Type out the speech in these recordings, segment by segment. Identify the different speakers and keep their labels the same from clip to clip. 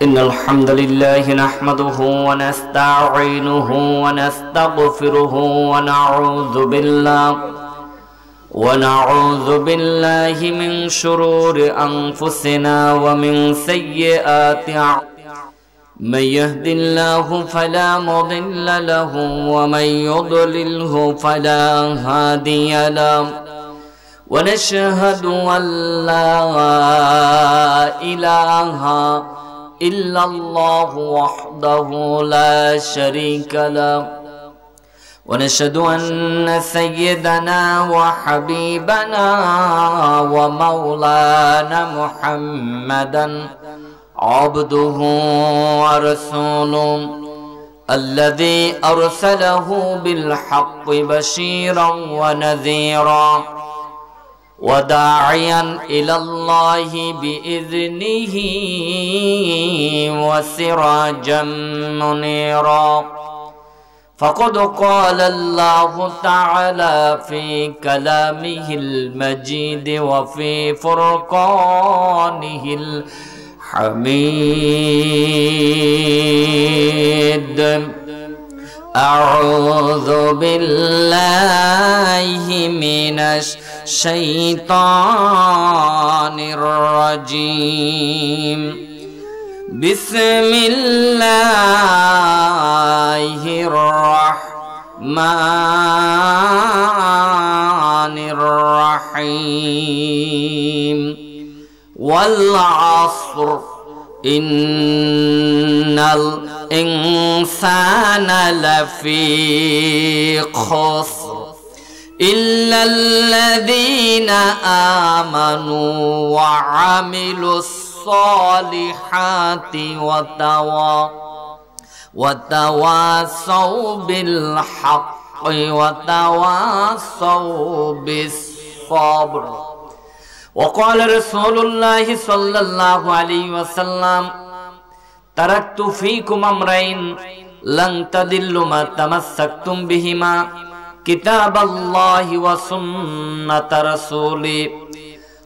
Speaker 1: إن الحمد لله نحمده ونستعينه ونستغفره ونعوذ بالله من شرور أنفسنا ومن سيئات أعمالنا من يهد الله فلا مضل له ومن يضلله فلا هادي له ونشهد أن لا إله إلا الله وحده لا شريك له ونشهد أن سيدنا وحبيبنا ومولانا محمدا عبده ورسوله الذي أرسله بالحق بشيرا ونذيرا وداعيا إلى الله بإذنه وسراجا منيرا فقد قال الله تعالى في كلامه المجيد وفي فرقانه الحميد أعوذ بالله من الشيطان الرجيم بسم الله الرحمن الرحيم والعصر إن الإنسان لفي خسر إلا الذين آمنوا وعملوا الصالحات وتواصوا بالحق وتواصوا بالصبر وقال رسول الله صلى الله عليه وسلم تركت فيكم أمرين لن تضلوا ما تمسكتم بهما كتاب الله وسنة رسوله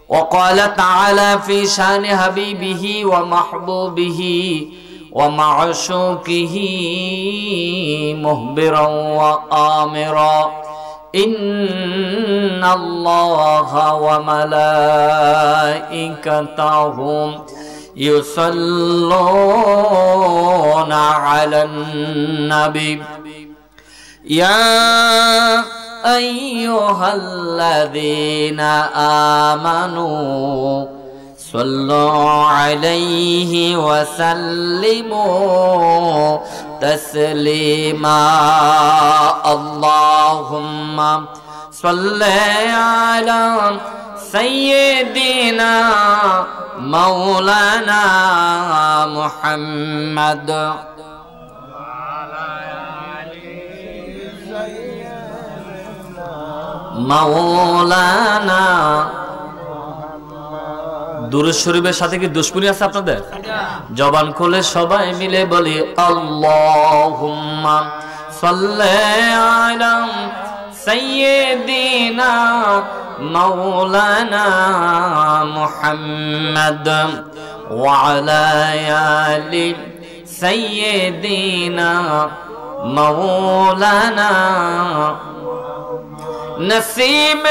Speaker 1: وقال تعالى في شان حبيبه ومحبوبه ومعشوقه مخبرا وآمرا إن الله وملائكته يصلون على النبي يا أيها الذين آمنوا صلوا عليه وسلموا تسليما اللهم صل على سيدنا مولانا محمد মাওলানা দুরূদ শরীফের সাথে কি দুশমনী আছে আপনাদের? জবান খুলে সবাই মিলে বলি আল্লাহুম্মা সাল্লি আলা সাইয়্যিদিনা মাওলানা মুহাম্মদ ওয়া আলা আলি সাইয়্যিদিনা মাওলানা नसीम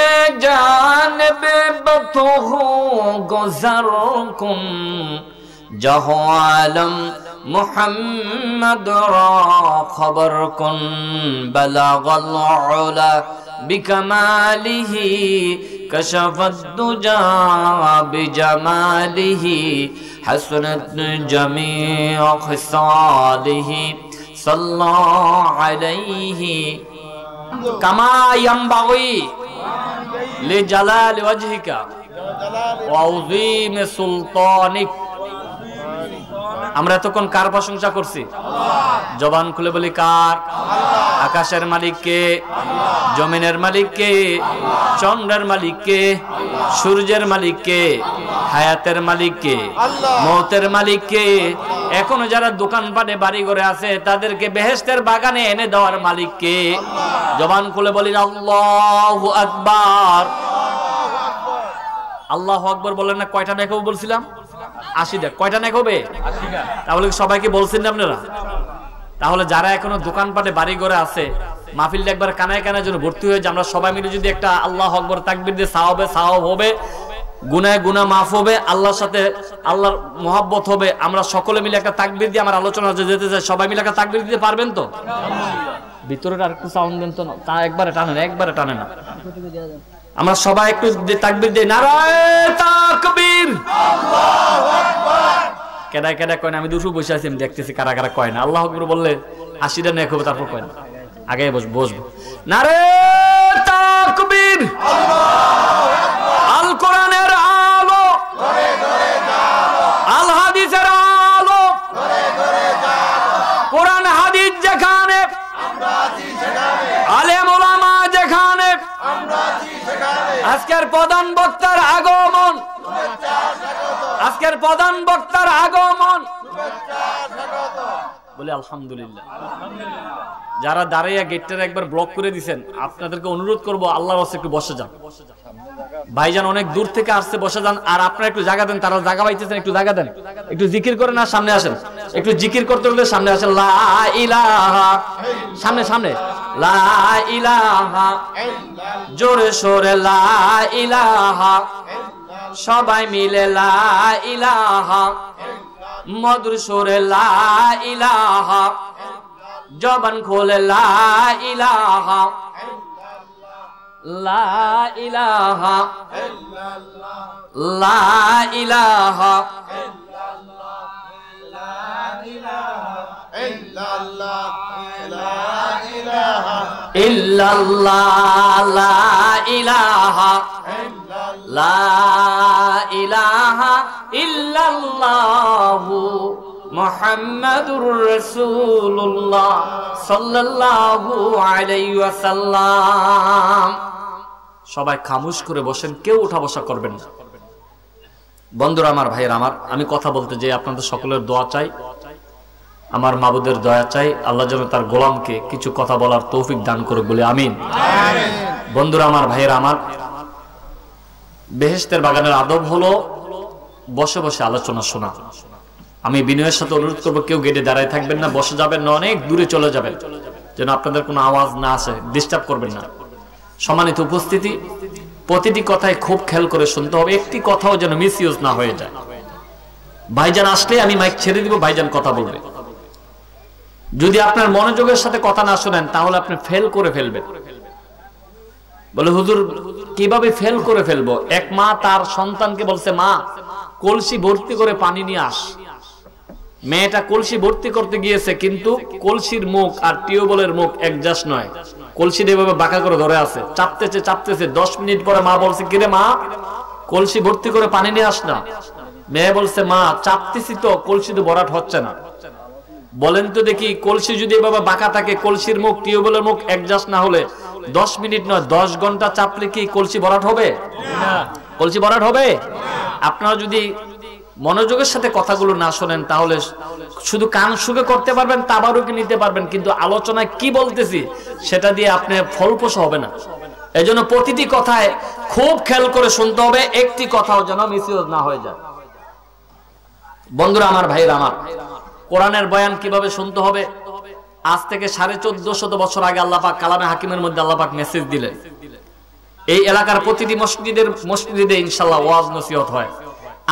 Speaker 1: जानब बतो गुजर कुन जहो आलम मुहम्मद रा खबर कुन बलगल उला बिकमालिही कशफत दुजा बिजमालिही हसनत जमीअ खिसालिही सल्लल्लाहु अलैहि কামা ইয়ামবাগি লিজালালি ওয়াজহিকা ওয়া আযীম সুলতানিক। আমরা এতক্ষণ কার প্রশংসা করছি? জবান খুলে বলি কার? আকাশের মালিক কে? জমিনের মালিক কে? চন্দ্রের মালিক কে? সূর্যের মালিক কে? হায়াতের মালিক কে? মওতের মালিক কে? এখনো যারা দোকানপাটে বাড়ি ঘরে আছে তাদেরকে বেহেশতের বাগানে এনে দেওয়ার মালিক কে? জবান খুলে বলি আল্লাহু আকবার। আল্লাহু আকবার বলেন না? কয়টা দেখাবো বলছিলাম? 80টা। কয়টা নেক হবে? 80টা। তাহলে সবাইকে বলছেন না আপনারা? তাহলে যারা এখনো দোকানপাটে বাড়ি ঘরে আছে, মাহফিলটা একবার কানায় কানায় জন্য ভর্তি হয়ে যায়। আমরা সবাই মিলে যদি একটা আল্লাহু আকবার তাকবীর দিয়ে সাওয়াব হবে, গুনাহ গুনাহ মাফ হবে, আল্লাহর সাথে আল্লাহর মহব্বত হবে। আমরা সকলে মিলে একটা তাকবীর দিয়ে আমার আলোচনা যেতে চাই। সবাই মিলে একটা তাকবীর দিতে পারবেন তো? ভিতরে আরেকটু সাউন্ড দেন তো। তা একবারে টানে না। আমরা সবাই একটু তাকবীর দিই। নারায়ে তাকবীর, আল্লাহু আকবার। কেডা কেডা কয় না? আমি দুশো বসে আছি, আমি দেখতেছি কারা কারা কয় না। আল্লাহু আকবার বললে 80টা নেক হবে, তারপর কয় না। আগে বসবো। নারায়ে তাকবীর, আল্লাহু আকবার। আল কোরআনের আলো ঘরে ঘরে জালো, আল হাদিসের আলো ঘরে ঘরে জালো। কোরআন হাদিস যেখানে আমরা আছি সেখানে, আলেম ওলামা যেখানে আমরা আছি সেখানে। আজকের প্রধান বক্তার আগমন, শুভেচ্ছা স্বাগত। আজকের প্রধান বক্তার আগমন, শুভেচ্ছা স্বাগত। বলে আলহামদুলিল্লাহ। যারা দাঁড়িয়ে গেটটা একবার ব্লক করে দিবেন, আপনাদেরকে অনুরোধ করব আল্লাহর রাস্তায় একটু বসে যান। ভাইজান অনেক দূর থেকে আসছে, বসে যান। আর আপনারা একটু জায়গা দেন, তারা জায়গা পাইতেছেন, একটু জায়গা দেন। একটু জিকির করেন, আর সামনে আসেন। একটু জিকির করতে হলে সামনে আসেন। লা ইলাহা, সামনে লা ইলাহা, জোরে সোরে লা ইলাহা, সবাই মিলে লা ইলাহা, মধুর সুরে লা ইলাহা, জবান খোলে লা ইলাহা, লা ইলাহা, লা ইলাহা, ইল্লাল্লাহ, লা ইলাহা, লা ইলাহা ইল্লাল্লাহু মুহাম্মাদুর রাসূলুল্লাহ সাল্লাল্লাহু আলাইহি ওয়াসাল্লাম। সবাই খামোশ করে বসেন, কেউ উঠা বসা করবেন না। বন্ধুরা আমার, ভাইয়েরা আমার, আমি কথা বলতে যে আপনাদের সকলের দোয়া চাই, আমার মাবুদের দয়া চাই। আল্লাহ যেন তার গোলামকে কিছু কথা বলার তৌফিক দান করে বলে আমিন। বন্ধুরা আমার, ভাইয়েরা আমার, বেহেশতের বাগানের আদব হলো বসে বসে আলোচনা শোনা। আমি বিনয়ের সাথে অনুরোধ করবো, কেউ গেটে দাঁড়ায় থাকবেন না, বসে যাবেন না, অনেক দূরে চলে যাবেন, যেন আপনাদের কোনো আওয়াজ না আসে, ডিস্টার্ব করবেন না। সম্মানিত উপস্থিতি, প্রতিটি কথায় খুব খেয়াল করে শুনতে হবে, একটি কথাও যেন মিস ইউজ না হয়ে যায়। ভাইজান আসলে আমি মাইক ছেড়ে দিব, ভাইজান কথা বলবে। যদি আপনার মনোযোগের সাথে কথা না শোনেন, তাহলে আপনি ফেল করে ফেলবেন। বলে হুজুর কিভাবে ফেল করে ফেলবো? এক মা তার সন্তানকে বলছে, মা কলসি ভর্তি করে পানি নিয়ে আস। মেয়েটা কলসি ভর্তি করতে গিয়েছে, কিন্তু কলসির মুখ আর টিউবওয়েলের মুখ একজাস্ট নয়। কলসি এভাবে বাঁকা করে ধরে আছে, চাপতেছে। 10 মিনিট পরে মা বলছে, কিরে মা, কলসি ভর্তি করে পানি নিয়ে আস না। মেয়ে বলছে, মা চাপতেছি তো, কলসি তো ভরাট হচ্ছে না। বলেন তো দেখি, কলসি যদি এভাবে বাঁকা থাকে, কলসির মুখ টিউবওয়েলের মুখ একজাস্ট না হলে 10 মিনিট নয় 10 ঘন্টা চাপলে কি কলসি ভরাট হবে? না। কলসি ভরাট হবে? আপনারা যদি মনোযোগের সাথে কথাগুলো না শোনেন, তাহলে শুধু কান শুকে করতে পারবেন, তাবারুকি নিতে পারবেন, কিন্তু আলোচনায় কি বলতেছি সেটা দিয়ে আপনি ফলপ্রসূ হবে না। এজন্য প্রতিটি কথায় খুব খেয়াল করে শুনতে হবে, একটি কথাও যেন মিসইউজ না হয়ে যায়। বন্ধুরা আমার, ভাইরা আমার, কোরআনের বয়ান কিভাবে শুনতে হবে? আজ থেকে 1450 বছর আগে আল্লাহ পাক কালামে হাকিমের মধ্যে আল্লাহ পাক মেসেজ দিলেন। এই এলাকার প্রতিটি মসজিদে ইনশাআল্লাহ ওয়াজ নসিহত হয়।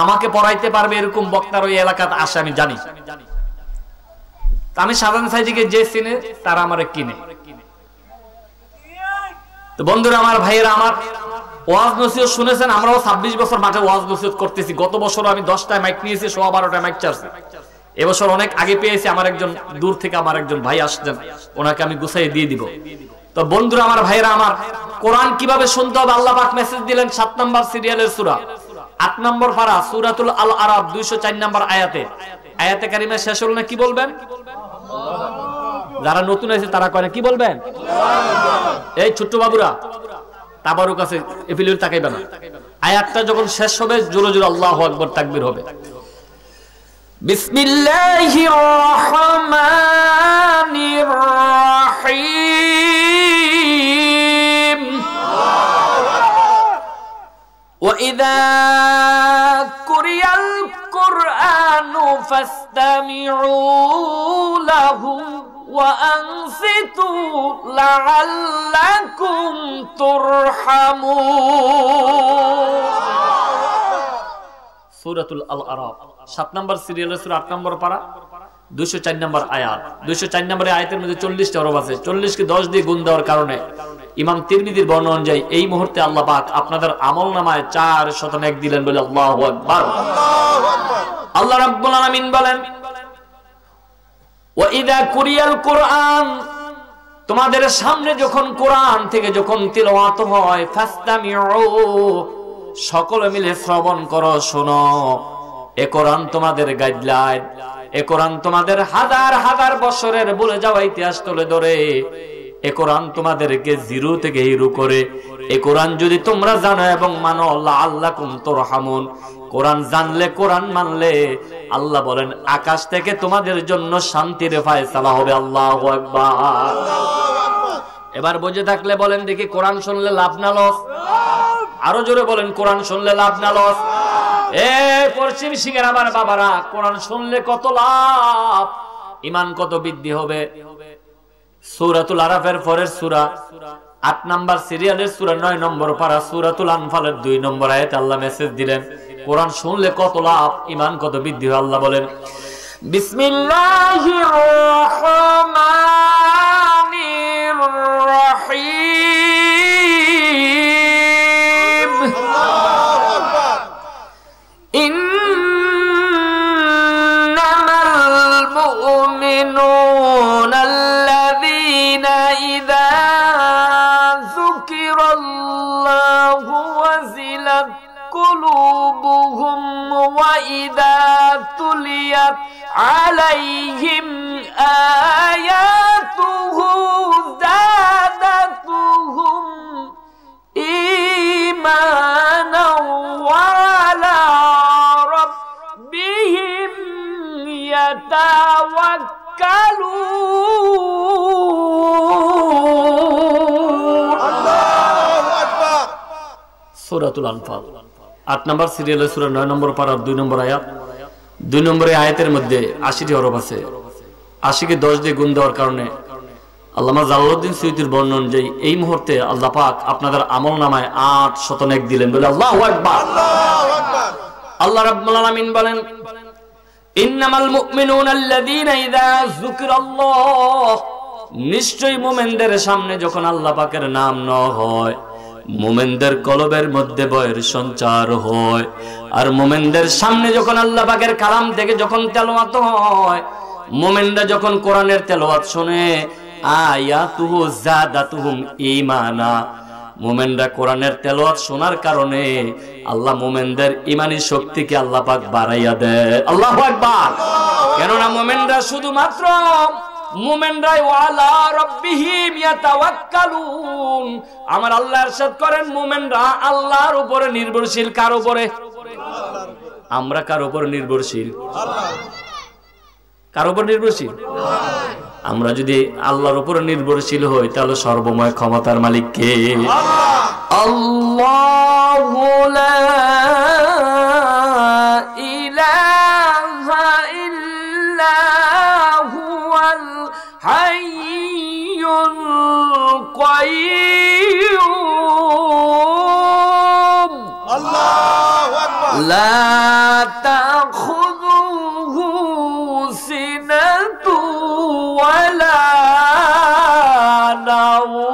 Speaker 1: আমাকে পড়াইতে পারবে এরকম বক্তার ওই এলাকাতে আসে, আমি জানি। আমি সাধারণ সাইজিকে যে চিনে তারা আমারে কিনে। তো বন্ধুরা আমার, ভাইয়েরা আমার, ওয়াজ নসিহত শুনেছেন। আমরাও 26 বছর মাঠে ওয়াজ নসিহত করতেছি। গত বছর আমি 10টায় মাইক নিয়েছি, 12:15টায় মাইক চার্ছি। এবছর অনেক আগে পেয়েছি। আমার একজন দূর থেকে আমার একজন ভাই আসছেন, ওনাকে আমি গুছাইয়ে দিয়ে দিব। তো বন্ধুরা আমার, ভাইয়েরা আমার, কোরআন কিভাবে শুনতে হবে আল্লাহ পাক মেসেজ দিলেন 7 নম্বর সিরিয়ালের সূরা 8 নম্বর পারা সূরাতুল আল আরাব 204 নম্বর আয়াতে কারিমা শেষ হল না, কি বলবেন? যারা নতুন আছে তারা কয় না, কি বলবেন? এই ছোট্ট বাবুরা, তাবারুক আছে, এফিলির তাকাইবে না। আয়াতটা যখন শেষ হবে, জোরে জোরে আল্লাহু আকবার তাকবীর হবে। বিসমিল্লাহির রহমানির রহিম। وَإِذَا قُرِئَ الْقُرْآنُ فاستمعوا له وأنصتوا لعلكم ترحمون সূরাতুল আল-আরাফ 7 নম্বর সিরিয়ালের সূরা 8 নম্বর পারা 204 নম্বর আয়াত 204 নম্বরের আয়াতের মধ্যে 40 টা হরফ আছে 40 কে 10 দিয়ে গুণ দেওয়ার কারণে ইমাম তিরমিজির বর্ণনা অনুযায়ী এই মুহূর্তে আল্লাহ পাক আপনাদের আমলনামায় 401 দিলেন বলে আল্লাহু আকবার আল্লাহু আকবার আল্লাহ রাব্বুল আলামিন বলেন ওয়া ইযা কুরিয়াল কুরআন তোমাদের সামনে যখন কোরআন থেকে যখন তিলাওয়াত হয় ফাস্তামিউ সকলে মিলে শ্রবণ করো শোনো এ কোরআন তোমাদের গাইডলাইন এ কোরআন তোমাদের হাজার হাজার বছরের বলে যাওয়া ইতিহাস তুলে ধরে এ কোরআন তোমাদেরকে জিরো থেকে হিরো করে এ কোরআন যদি তোমরা জানো এবং মানো লাআল্লাকুম তুরহামুন কোরআন জানলে কোরআন মানলে আল্লাহ বলেন আকাশ থেকে তোমাদের জন্য শান্তির ফয়সালা হবে আল্লাহু আকবার এবার বুঝে থাকলে বলেন দেখি কোরআন শুনলে লাভ না লস আরো জোরে বলেন কোরআন শুনলে লাভ না লস এ পশ্চিম সিংহের আমার বাবারা কোরআন শুনলে কত লাভ ঈমান কত বৃদ্ধি হবে সূরাতুল আরাফের পরের সূরা 8 নম্বর সিরিয়ালের সূরা 9 নম্বর পারা সূরাতুল আনফালের 2 নম্বর আয়াতে আল্লাহ মেসেজ দিলেন কোরআন শুনলে কত লাভ ঈমান কত বৃদ্ধি হয় আল্লাহ বলেন বিসমিল্লাহির রহমানির রহিম আল্লাহু আকবার ইন্নামাল মুমিনুনা আল্লাযীনা ইযা যুকিরাল্লাহু ওয়াজিলাত قلوبهم وإذا تليت عليهم آياته زادتهم إيمانا وعلى ربهم يتوكلون الله أكبر سورة الأنفال 8 নম্বর সিরিয়ালের সূরা 9 নম্বর পারার 2 নম্বর আয়াত 2 নম্বরের আয়াতের মধ্যে 80 টি হরফ আছে 80 কে 10 দিয়ে গুণ দেওয়ার কারণে আল্লামা জালালউদ্দিন সুয়ুতীর বর্ণনা অনুযায়ী এই মুহূর্তে আল্লাহ পাক আপনাদের আমলনামায় 801 দিলেন বলে আল্লাহু আকবার আল্লাহু আকবার আল্লাহ রাব্বুল আলামিন বলেন ইন্নামাল মুমিনুনা আল্লাযীনা ইযা যুকিরাল্লাহ নিশ্চয়ই মুমিনদের সামনে যখন আল্লাহ পাকের নাম নেওয়া হয় মুমিনদের কলবের মধ্যে ভয়ের সঞ্চার হয় আর মুমিনদের সামনে যখন আল্লাহ পাকের কালাম থেকে যখন তেলাওয়াত হয় মুমিনরা যখন কোরআনের তেলাওয়াত শুনে আয়াতুহু যাদাতুহুম ঈমানা মুমিনরা কোরআনের তেলাওয়াত শোনার কারণে আল্লাহ মুমিনদের ঈমানি শক্তিকে আল্লাহ পাক বাড়াইয়া দেয় আল্লাহু আকবার কেননা মুমিনরা শুধুমাত্র মুমিনরা ওয়ালা রাব্বিহিম ইয়াতাওয়াক্কালুন আমার আল্লাহ ইরশাদ করেন মুমিনরা আল্লাহর উপরে নির্ভরশীল কার উপরে আমরা কার উপরে নির্ভরশীল আল্লাহ কার উপর নির্ভরশীল আমরা যদি আল্লাহর উপরে নির্ভরশীল হই তাহলে সর্বময় ক্ষমতার মালিক কে আল্লাহ আল্লাহু লা ইলাহা ইল্লা হুয়াল হাইয়ুল কাইয়্যুম আল্লাহু আকবার লা তাখুযুহু সিনাতু ওয়ালা নাওম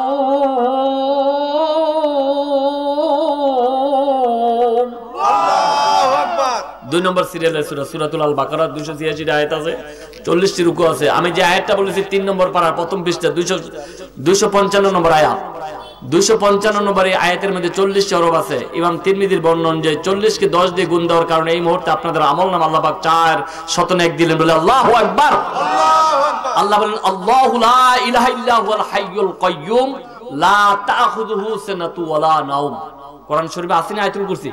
Speaker 1: আল্লাহু আকবার 2 নম্বর সিরিয়ালের সূরা সূরাতুল আল বাকারা 286 আয়াত আছে 40 টি রুকু আছে আমি যে আয়াতটা বলেছি 3 নম্বর পারার প্রথম পৃষ্ঠা 255 নম্বর আয়াত 255 নম্বর এই আয়াতের মধ্যে 40 টি হরফ আছে ইমাম তিরমিজির বর্ণনা অনুযায়ী 40 কে 10 দিয়ে গুণ দেওয়ার কারণে এই মুহূর্তে আপনাদের আমলনামা আল্লাহ পাক 401 দিলেন বলে আল্লাহু আকবার আল্লাহু আকবার আল্লাহ বলেন আল্লাহু লা ইলাহা ইল্লা হুয়াল হাইয়ুল কাইয়্যুম লা তাখুযুহু সিনাতু ওয়ালা নাওম কোরআন শরীফে আছে না আয়াতুল কুরসি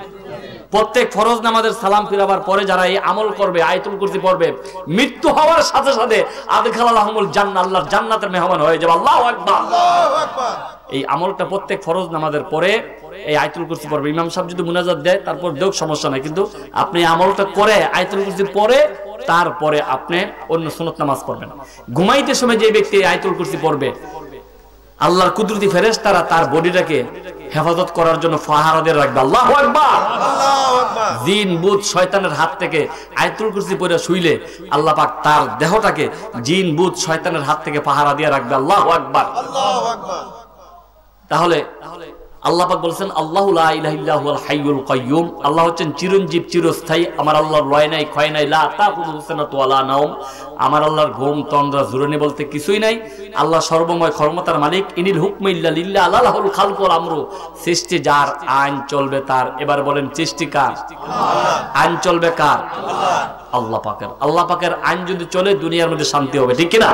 Speaker 1: প্রত্যেক ফরজ নামাজের সালাম ফিরাবার পরে যারা এই আমল করবে আয়াতুল কুরসি পড়বে মৃত্যু হওয়ার সাথে সাথে আদখালাহুমুল জান্নাহ আল্লাহর জান্নাতের মেহমান হয়ে যাবে আল্লাহু আকবার আল্লাহু আকবার এই আমলটা প্রত্যেক ফরজ নামাজের পরে এই আয়াতুল কুরসি পড়বে ইমাম সাহেব যদি মুনাজাত দেয় তারপর দেখ সমস্যা নাই কিন্তু আপনি আমলটা করে আয়াতুল কুরসি পড়ে তারপরে আপনি অন্য সুন্নত নামাজ পড়বেন। ঘুমাইতে সময় যে ব্যক্তি আয়াতুল কুরসি পড়বে, আল্লাহর কুদরতি ফেরেশতারা তার বডিটাকে হেফাজত করার জন্য পাহারা দিয়ে রাখবে। আল্লাহু আকবার, আল্লাহু আকবার। জিন ভূত শয়তানের হাত থেকে আয়াতুল কুরসি পড়ে শুইলে আল্লাহ পাক তার দেহটাকে জিন ভূত শয়তানের হাত থেকে পাহারা দিয়ে রাখবে। আল্লাহু আকবার, আল্লাহু আকবার। তাহলে আল্লাহ পাক বলেছেন আল্লাহু লা ইলাহা ইল্লা হুয়াল হাইয়ুল কাইয়্যুম, আল্লাহ হচ্ছেন চিরঞ্জীব চিরস্থায়ী। আমার আল্লাহর লয় নাই ক্ষয় নাই, লা তাখুযুহু সিনাতুন ওয়ালা নাওম, আমার আল্লাহর ঘুম তন্দ্রা জুরানি বলতে কিছুই নাই। আল্লাহ সর্বময় ক্ষমতার মালিক। ইনিল হুকমু ইল্লা লিল্লাহ আলাহুল খালকু ওয়াল আমরু, সৃষ্টি যার, আইন চলবে তার। এবার বলেন সৃষ্টি কার? আল্লাহ। আইন চলবে কার? আল্লাহ, আল্লাহ পাকের। আল্লাহ পাকের আইন যদি চলে দুনিয়ার মধ্যে শান্তি হবে, ঠিক কি না?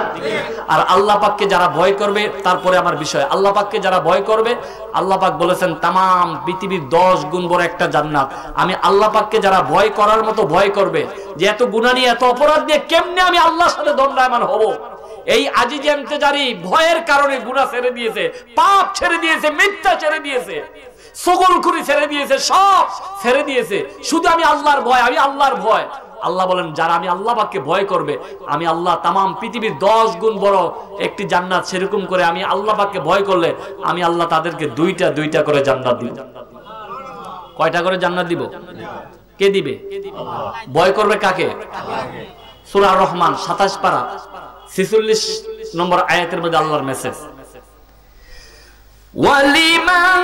Speaker 1: আর আল্লাহ পাককে যারা ভয় করবে, তারপরে আমার বিষয়, আল্লাহ পাককে যারা ভয় করবে, আল্লাহ পাক বলেছেন তামাম পৃথিবীর 10 গুণ বড় একটা জান্নাত। আমি আল্লাহ পাককে যারা ভয় করার মতো ভয় করবে, যে এত গুনাহ নিয়ে এত অপরাধ নিয়ে কেমনে আমি আল্লাহর সাথে দণ্ডায়মান হব, এই আজিজ ইমতিজারি ভয়ের কারণে গুনাহ ছেড়ে দিয়েছে, পাপ ছেড়ে দিয়েছে, মিথ্যা ছেড়ে দিয়েছে, সকলখুরি ছেড়ে দিয়েছে, সব ছেড়ে দিয়েছে, শুধু আমি আল্লাহর ভয়, আমি আল্লাহর ভয়। আল্লাহ বলেন যারা আমি আল্লাহ পাককে ভয় করবে, আমি আল্লাহ তামাম পৃথিবীর 10 গুণ বড় একটি জান্নাত সেরকম করে আমি আল্লাহ পাককে ভয় করলে আমি আল্লাহ তাদেরকে দুইটা করে জান্নাত দিব। কয়টা করে জান্নাত দিব? কে দিবে? ভয় করবে কাকে? সূরা রহমান 27 পারা 46 নম্বর আয়াতের মধ্যে আল্লাহর মেসেজ, ওয়ালিমান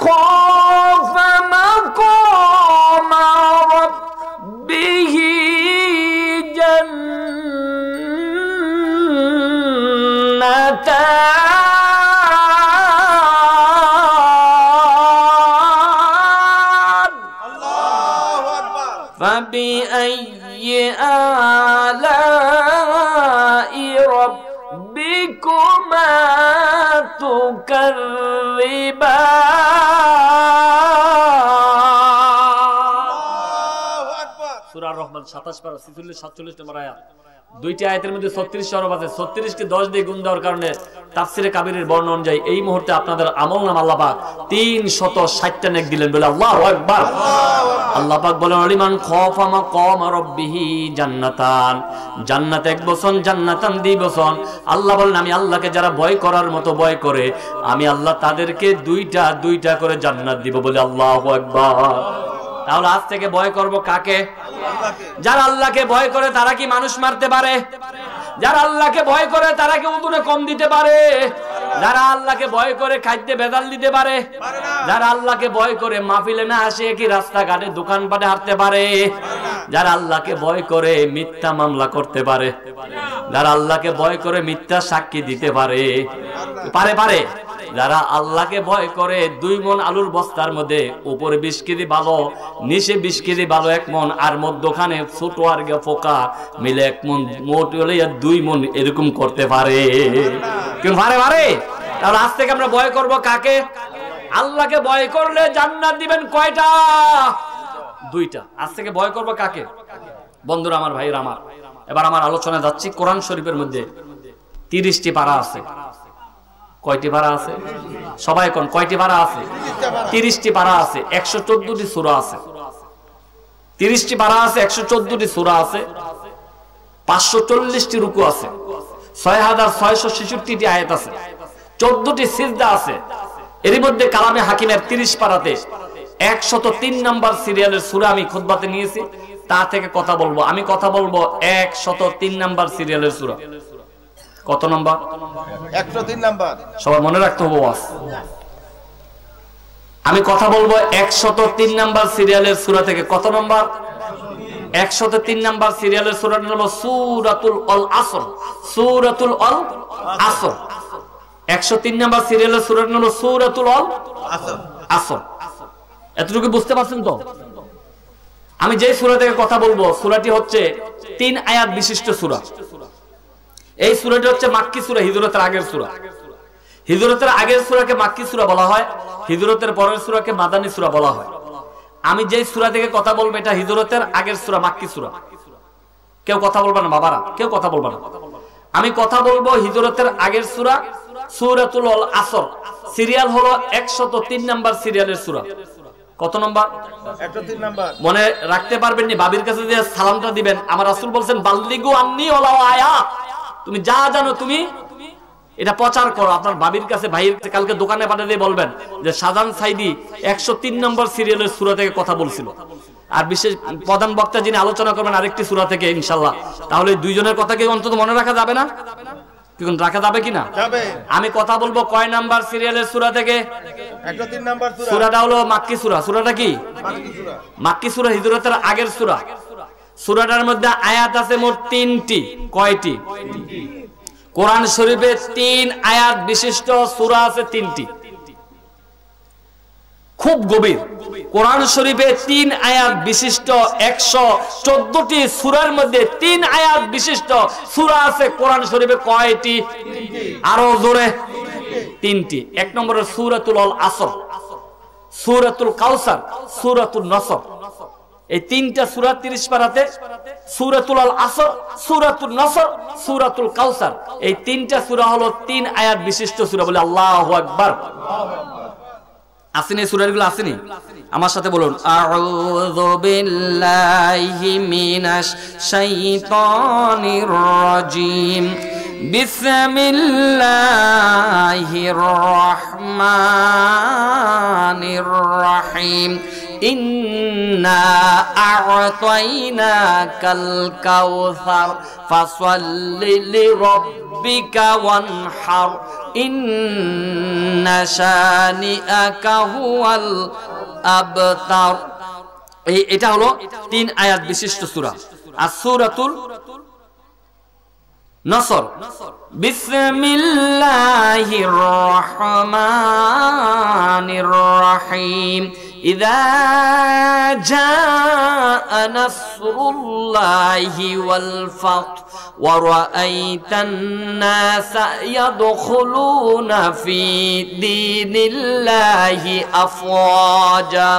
Speaker 1: খাফা মাকামা রাব্বিহি জান্নাতান। আল্লাহু আকবার। ফাবিআইয়ি আলাই রাব্বিকুমা তুকাররিবান। সূরা রহমান 27 পারা 46-47 নম্বর আয়াত। দুইটি আয়াতের মধ্যে 36 হরফ আছে। 36 কে 10 দিয়ে গুণ দেওয়ার কারণে তাফসিরে কাবীরের বর্ণনা অনুযায়ী এই মুহূর্তে আপনাদের আমলনাম আল্লাহ পাক 360টা নেক দিলেন, বলে আল্লাহু আকবার। আল্লাহ পাক বলেন লিমান খাফা মাকাম রাব্বিহি জান্নাতান, জান্নাত 1 বছর, জান্নাতান 2 বছর। আল্লাহ বলেন আমি আল্লাহকে যারা ভয় করার মতো ভয় করে, আমি আল্লাহ তাদেরকে দুইটা করে জান্নাত দিব, বলে আল্লাহু আকবার। তাহলে আজ থেকে ভয় করব কাকে? যারা আল্লাহকে ভয় করে তারা কি মানুষ মারতে পারে? যারা আল্লাহকে ভয় করে তারা কি উদুনে কম দিতে পারে? যারা আল্লাহকে ভয় করে খাদ্যে ভেজাল দিতে পারে? যারা আল্লাহকে ভয় করে মাহফিলে না আসে কি রাস্তাঘাটে দোকানপাটে হাঁটতে পারে? যারা আল্লাহকে ভয় করে মিথ্যা মামলা করতে পারে? যারা আল্লাহকে ভয় করে মিথ্যা সাক্ষী দিতে পারে? পারে। যারা আল্লাহকে ভয় করে 2 মণ আলুর বস্তার মধ্যে উপরে 20 কেজি বালো, নিচে 20 কেজি বালো 1 মণ, আর মধ্যখানে ছোট আর পোকা মিলে 1 মণ, মোট হলে 2 মণ এরকম করতে পারে? কেউ পারে? তাহলে আজ থেকে আমরা ভয় করব কাকে? আল্লাহকে ভয় করলে জান্নাত দিবেন কয়টা? 2টা। আজ থেকে ভয় করব কাকে? বন্ধুরা আমার, ভাইরা আমার, এবার আমার আলোচনা যাচ্ছি কোরআন শরীফের মধ্যে 30টি পারা আছে। কয়টি পারা আছে? সবাই কোন কয়টি পারা আছে? 30টি পারা আছে, 114টি সূরা আছে। 30টি পারা আছে, 114টি সূরা আছে, 540টি রুকু আছে, 6666টি আয়াত আছে, 14টি সিজদা আছে। এর মধ্যে কালামে হাকিমের 30 পারাতে 103 নম্বর সিরিয়ালের সূরা আমি খুতবাতে নিয়েছি, তা থেকে কথা বলবো। আমি কথা বলবো 103 নম্বর সিরিয়ালের সূরা। কত নম্বর?
Speaker 2: 103 নাম্বার।
Speaker 1: সবাই মনে রাখতে হবে ওয়াজ। আমি কথা বলবো 103 নাম্বার সিরিয়ালের সূরা থেকে। কত নম্বর? 103 নাম্বার সিরিয়ালের সূরার নাম সূরাতুল আল আসর। সূরাতুল আল আসর 103 নাম্বার সিরিয়ালের সূরার নাম সূরাতুল আল আসর। এতটুকু বুঝতে পারছেন তো? আমি যে সূরা থেকে কথা বলবো সূরাটি হচ্ছে 3 আয়াত বিশিষ্ট সূরা। এই সূরাটি হচ্ছে মাক্কি সূরা, হিজরতের আগের সূরা। হিজরতের আগের সূরাকে মাক্কি সূরা বলা হয়, হিজরতের পরের সূরাকে মাদানী সূরা বলা হয়। আমি যেই সূরা থেকে কথা বলবো এটা হিজরতের আগের সূরা, মাক্কি সূরা। কেউ কথা বলবে না বাবারা, কেউ কথা বলবে না। আমি কথা বলবো হিজরতের আগের সূরা, সূরাতুল আসর। সিরিয়াল হলো 103 নাম্বার সিরিয়ালের সূরা। কত নম্বর?
Speaker 2: 103 নাম্বার।
Speaker 1: মনে রাখতে পারবেন নি? বাবির কাছে যে সালামটা দিবেন, আমার রাসূল বলছেন বাল্লিগু আন্নি ওয়ালাউ আয়া, তুমি যা জানো তুমি এটা প্রচার করো আপনার বাবির কাছে, ভাইয়ের কাছে। কালকে দোকানে পাঠিয়ে দিয়ে বলবেন যে শাহজাহান সাইদি 103 নম্বর সিরিয়ালের সূরা থেকে কথা বলছিল, আর বিশেষ প্রধান বক্তা যিনি আলোচনা করবেন আরেকটি সূরা থেকে ইনশাআল্লাহ। তাহলে দুইজনের কথা কি অন্তত মনে রাখা যাবে না? কি রাখা যাবে কিনা?
Speaker 2: যাবে।
Speaker 1: আমি কথা বলবো কয় নাম্বার সিরিয়ালের সূরা থেকে?
Speaker 2: 103 নাম্বার সূরা।
Speaker 1: সূরাটা হলো মাক্কি সূরা। সূরাটা কি?
Speaker 2: মাক্কি সূরা।
Speaker 1: মাক্কি সূরা, হিজরতের আগের সূরা। সূরাটার মধ্যে আয়াত আছে মোট 3টি। কয়টি? কোরআন শরীফে 3 আয়াত বিশিষ্ট সূরা আছে 3টি। খুব গভীর। কোরআন শরীফে 3 আয়াত বিশিষ্ট 114টি সূরার মধ্যে 3 আয়াত বিশিষ্ট সূরা আছে কোরআন শরীফে কয়টি? আরো জোরে। 3টি। 1 নম্বরে সূরাতুল আসর, সূরাতুল কাউসার, সূরাতুন নসর। এই 3টা সূরা 30 পারাতে, সূরাতুল আসর, সূরাতুন নসর, সূরাতুল কাউসার। এই 3টা সূরা হলো 3 আয়াত বিশিষ্ট সূরা। বলে আল্লাহু আকবার। আসেনি সূরাগুলো? আসেনি? আমার সাথে বলুন, আউযু বিল্লাহি মিনাশ শাইতানির রাজিম, বিসমিল্লাহির রহমানির রহিম, ইন্না আ'তাইনাকাল কাউসার ফাসাল্লি লিরাব্বিকা ওয়ানহার, ইন্না শানিআকা হুয়াল আবতার। এটা হলো 3 আয়াত বিশিষ্ট সূরা। আর সূরাতুল নসর, বিসমিল্লাহির রহমানির রহিম, ইযা জাআ নাসরুল্লাহি ওয়াল ফাth ওয়া রাআইতান নাসা ইয়াদখুলুনা ফি দীনিল্লাহি আফওয়াজা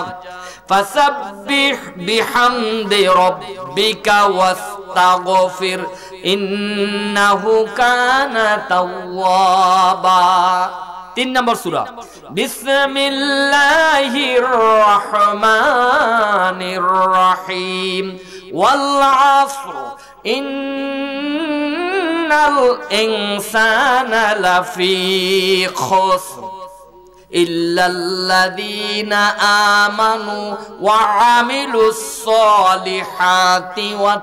Speaker 1: ফাসাব্বিহ বিহামদি রাব্বিকা ওয়াস্তাগফির ইন্নাহু কানা তাওয়াবা। 3 নম্বর সূরা, বিসমিল্লাহির রহমানির রহিম, ওয়াল আসর ইন্নাল ইনসানা লাফি খুসর ইল্লাল্লাযীনা আমানু ওয়া আমিলুস সালিহাতি ওয়া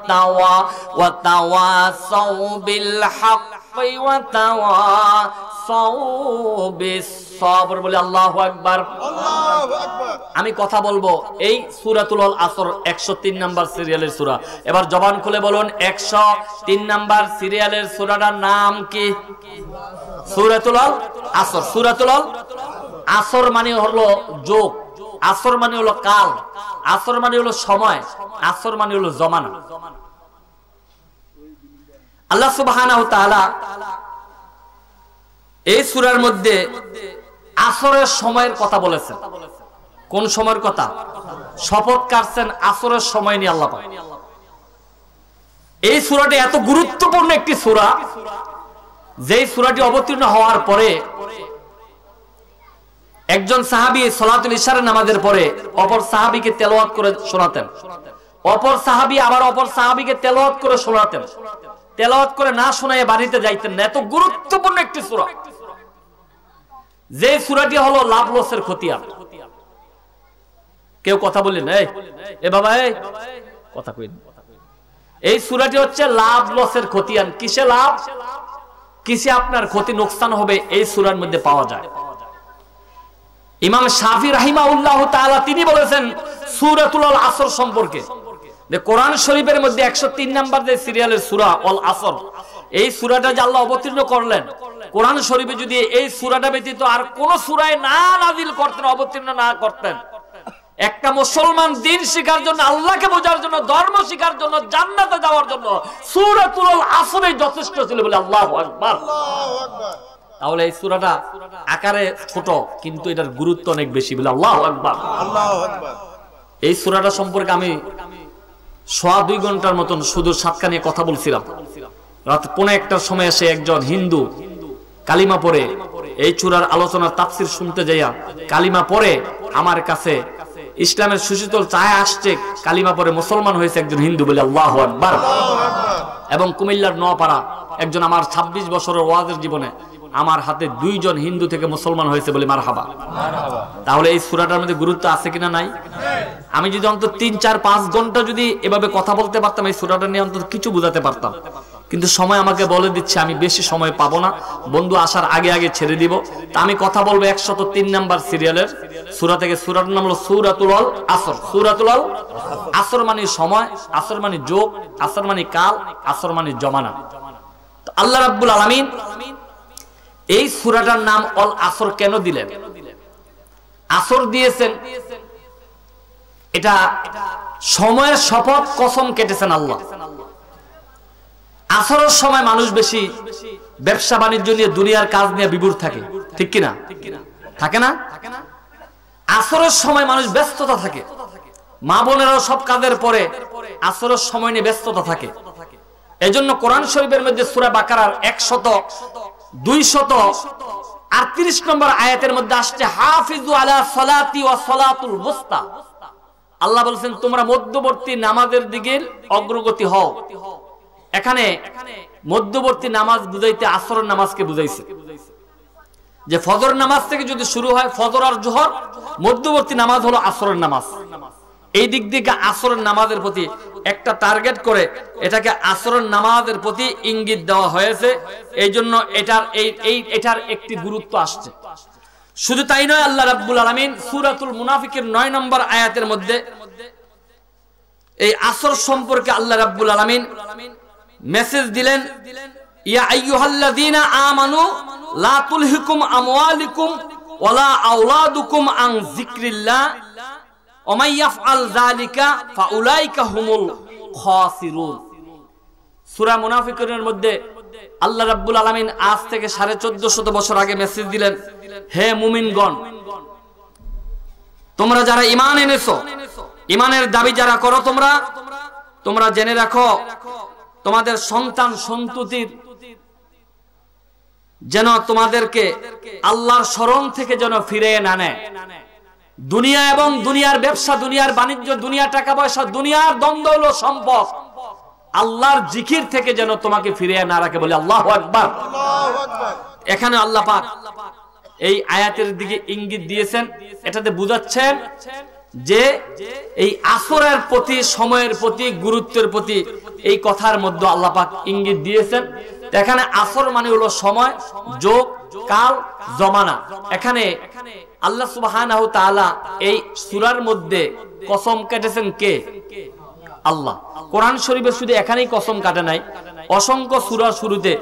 Speaker 1: তাওয়াসাউ বিল হাক্কি ওয়া তাওয়াসাউ বিস সবর। বলে আল্লাহু আকবার।
Speaker 2: আল্লাহু আকবার।
Speaker 1: আমি কথা বলবো এই সূরাতুল আসর 103 নাম্বার সিরিয়ালের সূরা। এবার জবান খুলে বলুন 103 নাম্বার সিরিয়ালের সূরাটার নাম কি? সূরাতুল আসর। সূরাতুল আসর মানে হলো যোগ, আসর মানে হলো কাল, আসর মানে হলো সময়, আসর মানে হলো জমানা। আল্লাহ সুবহানাহু ওয়া তাআলা এই সূরার মধ্যে আসরের সময়ের কথা বলেছেন। কোন সময়ের কথা? শপথ কাটছেন আসরের সময় নিয়ে আল্লাহ পাক। এই সূরাটি এত গুরুত্বপূর্ণ একটি সূরা, যেই সূরাটি অবতীর্ণ হওয়ার পরে একজন সাহাবী সালাতুল ইশার নামাজের পরে অপর সাহাবীকে তেলাওয়াত করে শোনাতেন, অপর সাহাবী আবার অপর সাহাবীকে তেলাওয়াত করে শোনাতেন। তেলাওয়াত করে না শোনায় বাড়িতে যাইতেন না। এত গুরুত্বপূর্ণ একটি সূরা, যে সূরাটি হলো লাভ লসের খতিয়ান। কেউ কথা বললেন? এ বাবা, এই কথা কইন। এই সূরাটি হচ্ছে লাভ লসের খতিয়ান। কিসে লাভ, কিসে আপনার ক্ষতি নোকসান হবে, এই সূরার মধ্যে পাওয়া যায়। ইমাম শাফি রাহিমাহুল্লাহ তাআলা তিনি বলেছেন সূরাতুল আসর সম্পর্কে যে কোরআন শরীফের মধ্যে 103 নাম্বার যে সিরিয়ালের সূরা আল আসর, এই সূরাটা যে আল্লাহ অবতীর্ণ করলেন, কোরআন শরীফে যদি এই সূরাটা ব্যতীত আর কোন সূরায় না নাযিল করতেন, অবতীর্ণ না করতেন, একটা মুসলমান দ্বীন শিখার জন্য, আল্লাহকে বোঝার জন্য, ধর্ম শিখার জন্য, জান্নাতে যাওয়ার জন্য সূরাতুল আসরই যথেষ্ট ছিল। বলে আল্লাহু আকবার।
Speaker 2: আল্লাহু আকবার।
Speaker 1: তাহলে এই সূরাটা আকারে ছোট কিন্তু এটার গুরুত্ব অনেক বেশি। বলে আল্লাহু আকবার।
Speaker 2: আল্লাহু আকবার।
Speaker 1: এই সূরাটা সম্পর্কে আমি 2.5 ঘন্টার মতন শুধু সাতকা নিয়ে কথা বলছিলাম। রাত 1:45টার সময় এসে একজন হিন্দু কালিমা পড়ে এই সূরার আলোচনা তাফসীর শুনতে যাইয়া কালিমা পড়ে আমার কাছে ইসলামের সুশীতল চায় আসছে, কালিমা পরে মুসলমান হয়েছে একজন হিন্দু, বলে আল্লাহু আকবার। এবং কুমিল্লার নোয়াপাড়া একজন আমার 26 বছরের ওয়াজের জীবনে আমার হাতে 2 জন হিন্দু থেকে মুসলমান হয়েছে, বলে মারহাবা। তাহলে এই সূরাটার মধ্যে গুরুত্ব আছে কিনা নাই? আমি যদি অন্তত 3, 4, 5 ঘন্টা যদি এভাবে কথা বলতে পারতাম, এই সূরাটা নিয়ে অন্তত কিছু বুঝাতে পারতাম। কিন্তু সময় আমাকে বলে দিচ্ছে আমি বেশি সময় পাবো না, বন্ধু আসার আগে আগে ছেড়ে দিব। তা আমি কথা বলবো 103 নাম্বার সিরিয়ালের সূরা থেকে। সূরাটার নাম হলো সূরাতুল আসর। সূরাতুল আসর মানে সময়, আসর মানে যোগ, আসর মানে কাল, আসর মানে জমানা। তো আল্লাহ রাব্বুল আলামিন এই সূরাটার নাম অল আসর কেন দিলেন? আসর দিয়েছেন, এটা সময়ের শপথ, কসম কেটেছেন আল্লাহ। আসরের সময় মানুষ বেশি ব্যবসা বাণিজ্য নিয়ে, দুনিয়ার কাজ নিয়ে বিভোর থাকে, ঠিক কিনা? থাকে না? আসরের সময় মানুষ ব্যস্ততা থাকে, মা বোনেরাও সব কাজের পরে আসরের সময় নিয়ে ব্যস্ততা থাকে। এজন্য কোরআন শরীফের মধ্যে সূরা বাকারার 238 নম্বর আয়াতের মধ্যে আসছে হাফিজু আলা সালাতি ওয়া সালাতুল বুস্তা। আল্লাহ বলেছেন তোমরা মধ্যবর্তী নামাজের দিকে অগ্রগতি হও। এখানে মধ্যবর্তী নামাজ বুঝাইতে আসরের নামাজকে বুঝাইছে, যে ফজর নামাজ থেকে যদি শুরু হয় ফজর আর জোহর, মধ্যবর্তী নামাজ হলো আসরের নামাজ। এই দিক থেকে আসরের নামাজের প্রতি একটা টার্গেট করে এটাকে আসরের নামাজের প্রতি ইঙ্গিত দেওয়া হয়েছে। এই জন্য এটার একটি গুরুত্ব আসছে। শুধু তাই নয়, আল্লাহ রাব্বুল আলামিন সূরাতুল মুনাফিকের 9 নম্বর আয়াতের মধ্যে এই আসর সম্পর্কে আল্লাহ রাব্বুল আলামিন মেসেজ দিলেন, ইয়া আইয়ুহাল্লাযীনা আমানু লা তুলহিকুম আমওয়ালুকুম ওয়ালা আওলাদুকুম আন যিকরিল্লাহ ওয়া মান ইয়াফআল যালিকা ফাউলাইকা হুমুল খাসিরুন। সূরা মুনাফিকুনের মধ্যে আল্লাহ রাব্বুল আলামিন আজ থেকে 1450 বছর আগে মেসেজ দিলেন, হে মুমিনগণ, তোমরা যারা ঈমান এনেছো, ঈমানের দাবি যারা করো, তোমরা জেনে রাখো তোমাদের সন্তান সন্ততির যেন তোমাদেরকে আল্লাহর শরণ থেকে যেন ফিরিয়ে না নেয়। দুনিয়া এবং দুনিয়ার ব্যবসা, দুনিয়ার বাণিজ্য, দুনিয়ার টাকা পয়সা, দুনিয়ার দ্বন্দ্ব হলো সম্পদ, আল্লাহর জিকির থেকে যেন তোমাকে ফিরিয়ে না রাখে, বলে আল্লাহু আকবার। এখানে আল্লাহ পাক এই আয়াতের দিকে ইঙ্গিত দিয়েছেন, এটাতে বুঝাচ্ছেন যে এই আসরের প্রতি, সময়ের প্রতি, গুরুত্বের প্রতি এই কথার মধ্যে আল্লাহ পাক ইঙ্গিত দিয়েছেন। এখানে আসর মানে হলো সময়, যোগ, কাল, জমানা। এখানে আল্লাহ সুবহানাহু ওয়া তাআলা এই সূরার মধ্যে কসম কেটেছেন কে? আল্লাহ। কোরআন শরীফে শুধু এখানেই কসম কাটে নাই, অসংখ্য সূরার শুরুতে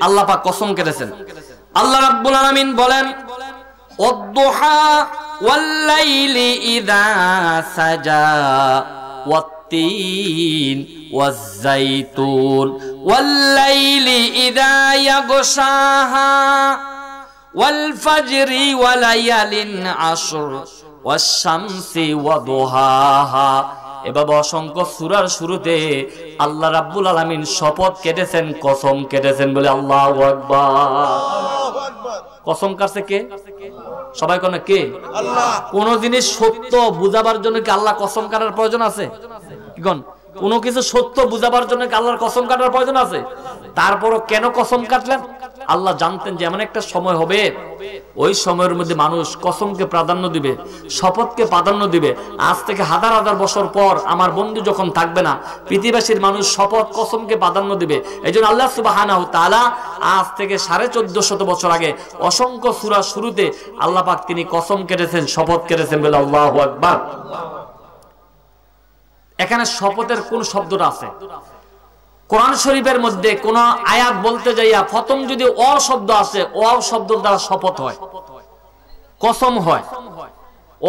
Speaker 1: আল্লাহ পাক কসম কেটেছেন। আল্লাহ রাব্বুল আলামিন বলেন, ওয়াদ-দুহা ওয়াল-লাইলি ইযা সাজা ওয়াত-তিন ওয়াজ-যাইতুন ওয়াল-লাইলি ইযা ইয়াগশাহা ওয়াল-ফাজরি ওয়া-লায়ালিন আশর ওয়াশ-শামসি ওয়া-দুহাহা। এভাবে অসংখ্য সূরার শুরুতে আল্লাহ রাব্বুল আলামিন শপথ কেটেছেন, কসম কেটেছেন, বলে আল্লাহু আকবার। কসম কাটছে কে? সবাই কোন কে? আল্লাহ। কোন জিনিস সত্য বুঝাবার জন্য কি আল্লাহ কসম কাটার প্রয়োজন আছে? কোন কিছু সত্য বুঝাবার জন্য কি আল্লাহর কসম কাটার প্রয়োজন আছে? তারপরও কেন কসম কাটলেন? আল্লাহ জানতেন যে এমন একটা সময় হবে, ওই সময়ের মধ্যে মানুষ কসমকে প্রাধান্য দিবে, শপথকে প্রাধান্য দিবে। আজ থেকে হাজার হাজার বছর পর আমার বন্ধু যখন থাকবে না, পৃথিবীবাসীর মানুষ শপথ, কসমকে প্রাধান্য দিবে। এই জন্য আল্লাহ সুবহানাহু ওয়া তাআলা আজ থেকে 1450 বছর আগে অসংখ্য সূরা শুরুতে আল্লাহ পাক তিনি কসম কেটেছেন, শপথ কেটেছেন, বলে আল্লাহু আকবার। এখানে শপথের কোন শব্দটা আছে? কোরআন শরীফের মধ্যে কোন আয়াত বলতে যাইয়া প্রথম যদি অ শব্দ আসে, অ শব্দের দ্বারা শপথ হয়, কসম হয়।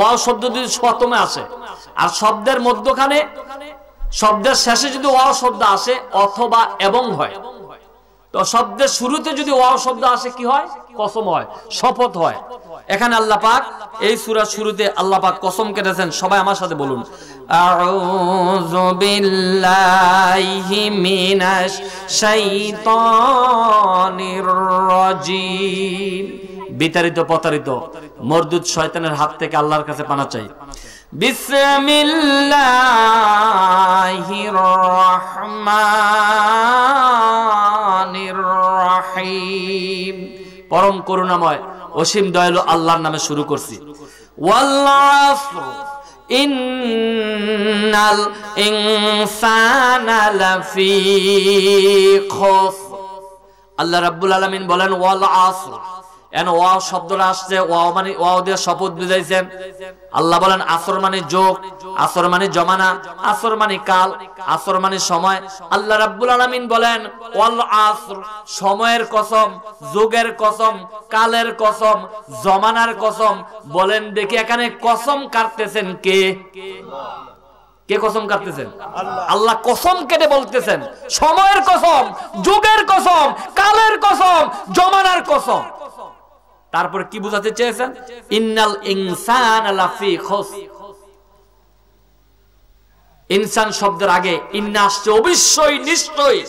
Speaker 1: অ শব্দ যদি প্রথমে আসে, আর শব্দের মধ্যখানে, শব্দের শেষে যদি অ শব্দ আসে অথবা এবং হয়, তো শব্দের শুরুতে যদি অ শব্দ আসে কি হয়? কসম হয়, শপথ হয়। এখানে আল্লাহ পাক এই সূরার শুরুতে আল্লাহ পাক কসম কেটেছেন। সবাই আমার সাথে বলুন, আউযু বিল্লাহি মিনাশ শাইতানির রাজিম। বিতাড়িত, প্রতারিত, মরদুদ শয়তানের হাত থেকে আল্লাহর কাছে পানা চাই। বিসমিল্লাহির রহমানির রহিম। পরম করুণাময় অসীম দয়ালু আল্লাহর নামে শুরু করছি। ওয়াল আসর ইন্নাল ইনসানা লাফি খুসর। আল্লাহ রাব্বুল আলামিন বলেন ওয়াল আসর, এন ওয়াও শব্দটা আসছে, ওয়াও মানে ওয়াও দিয়ে শপথ বুঝাইছেন। আল্লাহ বলেন আসর মানে যোগ, আসর মানে জমানা, আসর মানে কাল, আসর মানে সময়। আল্লাহ রাব্বুল আলামিন বলেন ওয়াল আসর, সময়ের কসম, যোগের কসম, কালের কসম, জমানার কসম। বলেন দেখি এখানে কসম কাটতেছেন কে? কে কসম কাটতেছেন? আল্লাহ কসম কেটে বলতেছেন সময়ের কসম, যুগের কসম, কালের কসম, জমানার কসম। তারপরে কি বুঝাতে চেয়েছেন? ইন্নাল ইনসানা লাফি খুসর। ইনসান শব্দের আগে ইন্না আসছে, অবশ্যই, নিশ্চয়ই।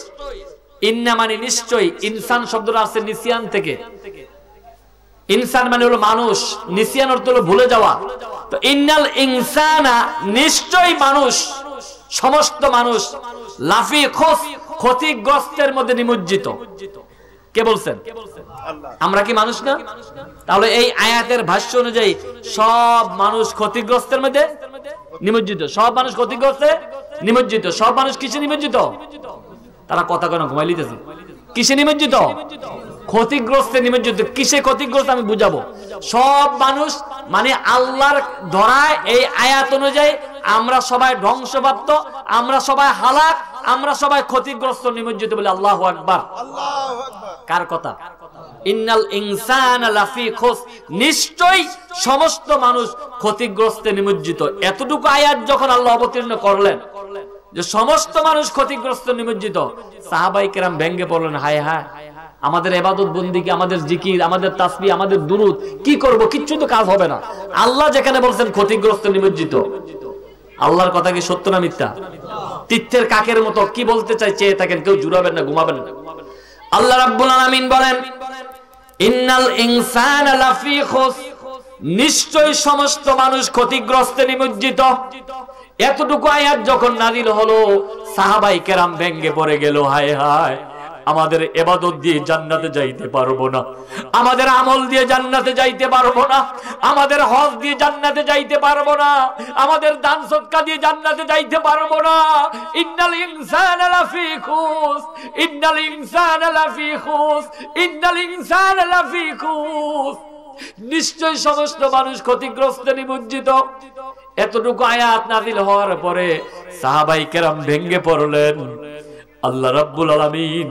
Speaker 1: ইন্না মানে নিশ্চয়ই, ইনসান শব্দটা আসছে নিসিয়ান থেকে। ইনসান মানে হলো মানুষ, নিসিয়ান অর্থ হলো ভুলে যাওয়া। তো ইন্নাল ইনসানা নিশ্চয়ই মানুষ, সমস্ত মানুষ, লাফি খুসর ক্ষতিগ্রস্তের মধ্যে নিমজ্জিত। কে বলছেন? আমরা কি মানুষ না? তাহলে এই আয়াতের ভাষ্য অনুযায়ী সব মানুষ ক্ষতিগ্রস্তের মধ্যে নিমজ্জিত। সব মানুষ ক্ষতিগ্রস্তে নিমজ্জিত। সব মানুষ কিসে নিমজ্জিত? তারা কথা কেন ঘুমাই লিতেছে। কিসে নিমজ্জিত? ক্ষতিগ্রস্তে নিমজ্জিত। কিসে ক্ষতিগ্রস্ত আমি বুঝাবো। সব মানুষ মানে আল্লাহর ধরায় এই আয়াত অনুযায়ী আমরা সবাই ধ্বংসপ্রাপ্ত, আমরা সবাই হালাক, আমরা সবাই ক্ষতিগ্রস্ত, নিমজ্জিত বলে আল্লাহু আকবার।
Speaker 2: আল্লাহু আকবার।
Speaker 1: কার কথা? ইন্নাল ইনসানা লাফি খুসর, নিশ্চয়ই সমস্ত মানুষ ক্ষতিগ্রস্তে নিমজ্জিত। এতটুকু আয়াত যখন আল্লাহ অবতীর্ণ করলেন যে সমস্ত মানুষ ক্ষতিগ্রস্ত নিমজ্জিত, সাহাবায়ে কেরাম ভেঙ্গে পড়লেন, হায় হায়, আমাদের ইবাদত বন্দেগী, আমাদের জিকির, আমাদের তাসবিহ, আমাদের দুরূদ কি করব? কিচ্ছু তো কাজ হবে না। আল্লাহ যেখানে বলছেন ক্ষতিগ্রস্ত নিমজ্জিত, আল্লাহর কথা কি সত্য না মিথ্যা? তীর্থের কাকের মতো কি বলতে চাই চেয়ে থাকেন, কেউ জুড়াবেন না, ঘুমাবেন না। আল্লাহ রাব্বুল আলামিন বলেন ইন্নাল ইনসানা লাফি খুসর, নিশ্চয়ই সমস্ত মানুষ ক্ষতিগ্রস্তে নিমজ্জিত। এতটুকু আয়াত যখন নাযিল হলো, সাহাবায়ে কেরাম ভেঙ্গে পড়ে গেল, হায় হায়, আমাদের ইবাদত দিয়ে জান্নাতে যাইতে পারবো না, আমাদের আমল দিয়ে জান্নাতে যাইতে পারবো না, আমাদের হজ দিয়ে জান্নাতে যাইতে পারবো না, আমাদের দান সদকা দিয়ে জান্নাতে যাইতে পারবো না। ইন্নাল ইনসানা লাফি খুসর, ইন্নাল ইনসানা লাফি খুসর, ইন্নাল ইনসানা লাফি খুসর, নিশ্চয় সমস্ত মানুষ ক্ষতিগ্রস্তে নিমজ্জিত। এতটুকু আয়াত নাযিল হওয়ার পরে সাহাবায়ে কেরাম ভেঙ্গে পড়লেন। আল্লাহ রাব্বুল আলামিন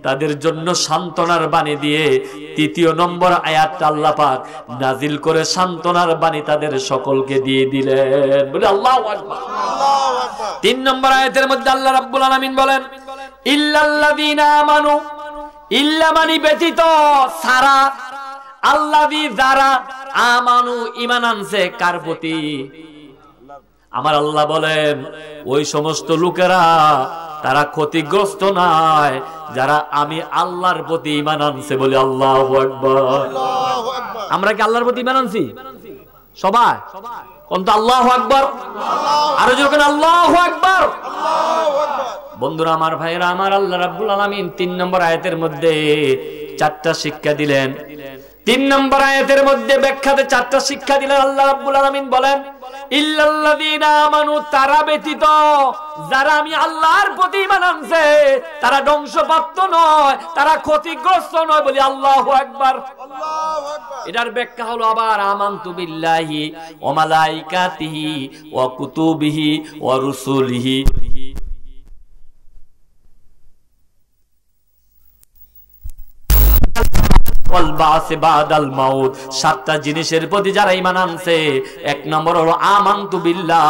Speaker 1: তাদের জন্য সান্ত্বনার বাণী দিয়ে তৃতীয় নম্বর আয়াতটা আল্লাহ পাক নাজিল করে সান্ত্বনার বাণী তাদের সকলকে দিয়ে দিলেন। বলে আল্লাহু আকবার।
Speaker 2: আল্লাহু আকবার।
Speaker 1: 3 নম্বর আয়াতের মধ্যে আল্লাহ রাব্বুল আলামিন বলেন ইল্লাল্লাযীনা আমানু, ইল্লা মানি ব্যতীত, সারা, আল্লাযী যারা, আমানু ঈমান আনছে কার প্রতি? আমার আল্লাহ বলেন ওই সমস্ত লোকেরা তারা ক্ষতিগ্রস্ত নয় যারা আমি আল্লাহর প্রতি ঈমান আনছে। বলে আল্লাহু আকবার।
Speaker 2: আল্লাহু আকবার।
Speaker 1: আমরা কি আল্লাহর প্রতি ঈমান আনছি? সবাই কোন তো আল্লাহু আকবার, আরো জোরে কোন আল্লাহু আকবার।
Speaker 2: আল্লাহু আকবার।
Speaker 1: বন্ধুরা আমার, ভাইরা আমার, আল্লাহ রাব্বুল আলামিন 3 নম্বর আয়াতের মধ্যে 4টা শিক্ষা দিলেন। 3 নম্বর আয়াতের মধ্যে ব্যাখ্যাতে 4টা শিক্ষা দিলেন। আল্লাহ রাব্বুল আলামিন বলেন ইল্লাল্লাযীনা আমানু, তারা ব্যতীত যারা আমি আল্লাহর প্রতি ঈমান আনছে তারা ধ্বংসপ্রাপ্ত নয়, তারা ক্ষতিগ্রস্ত নয়। বলি আল্লাহু আকবার।
Speaker 2: আল্লাহু আকবার।
Speaker 1: এটার ব্যাখ্যা হলো আবার আমানতু বিল্লাহি ওয়া মালাইকাতিহি ওয়া কুতুবিহি ওয়া রুসুলিহি, সাতটা জিনিসের প্রতি যারা ঈমান আনছে, 1 নম্বর হলো আমানতু বিল্লাহ,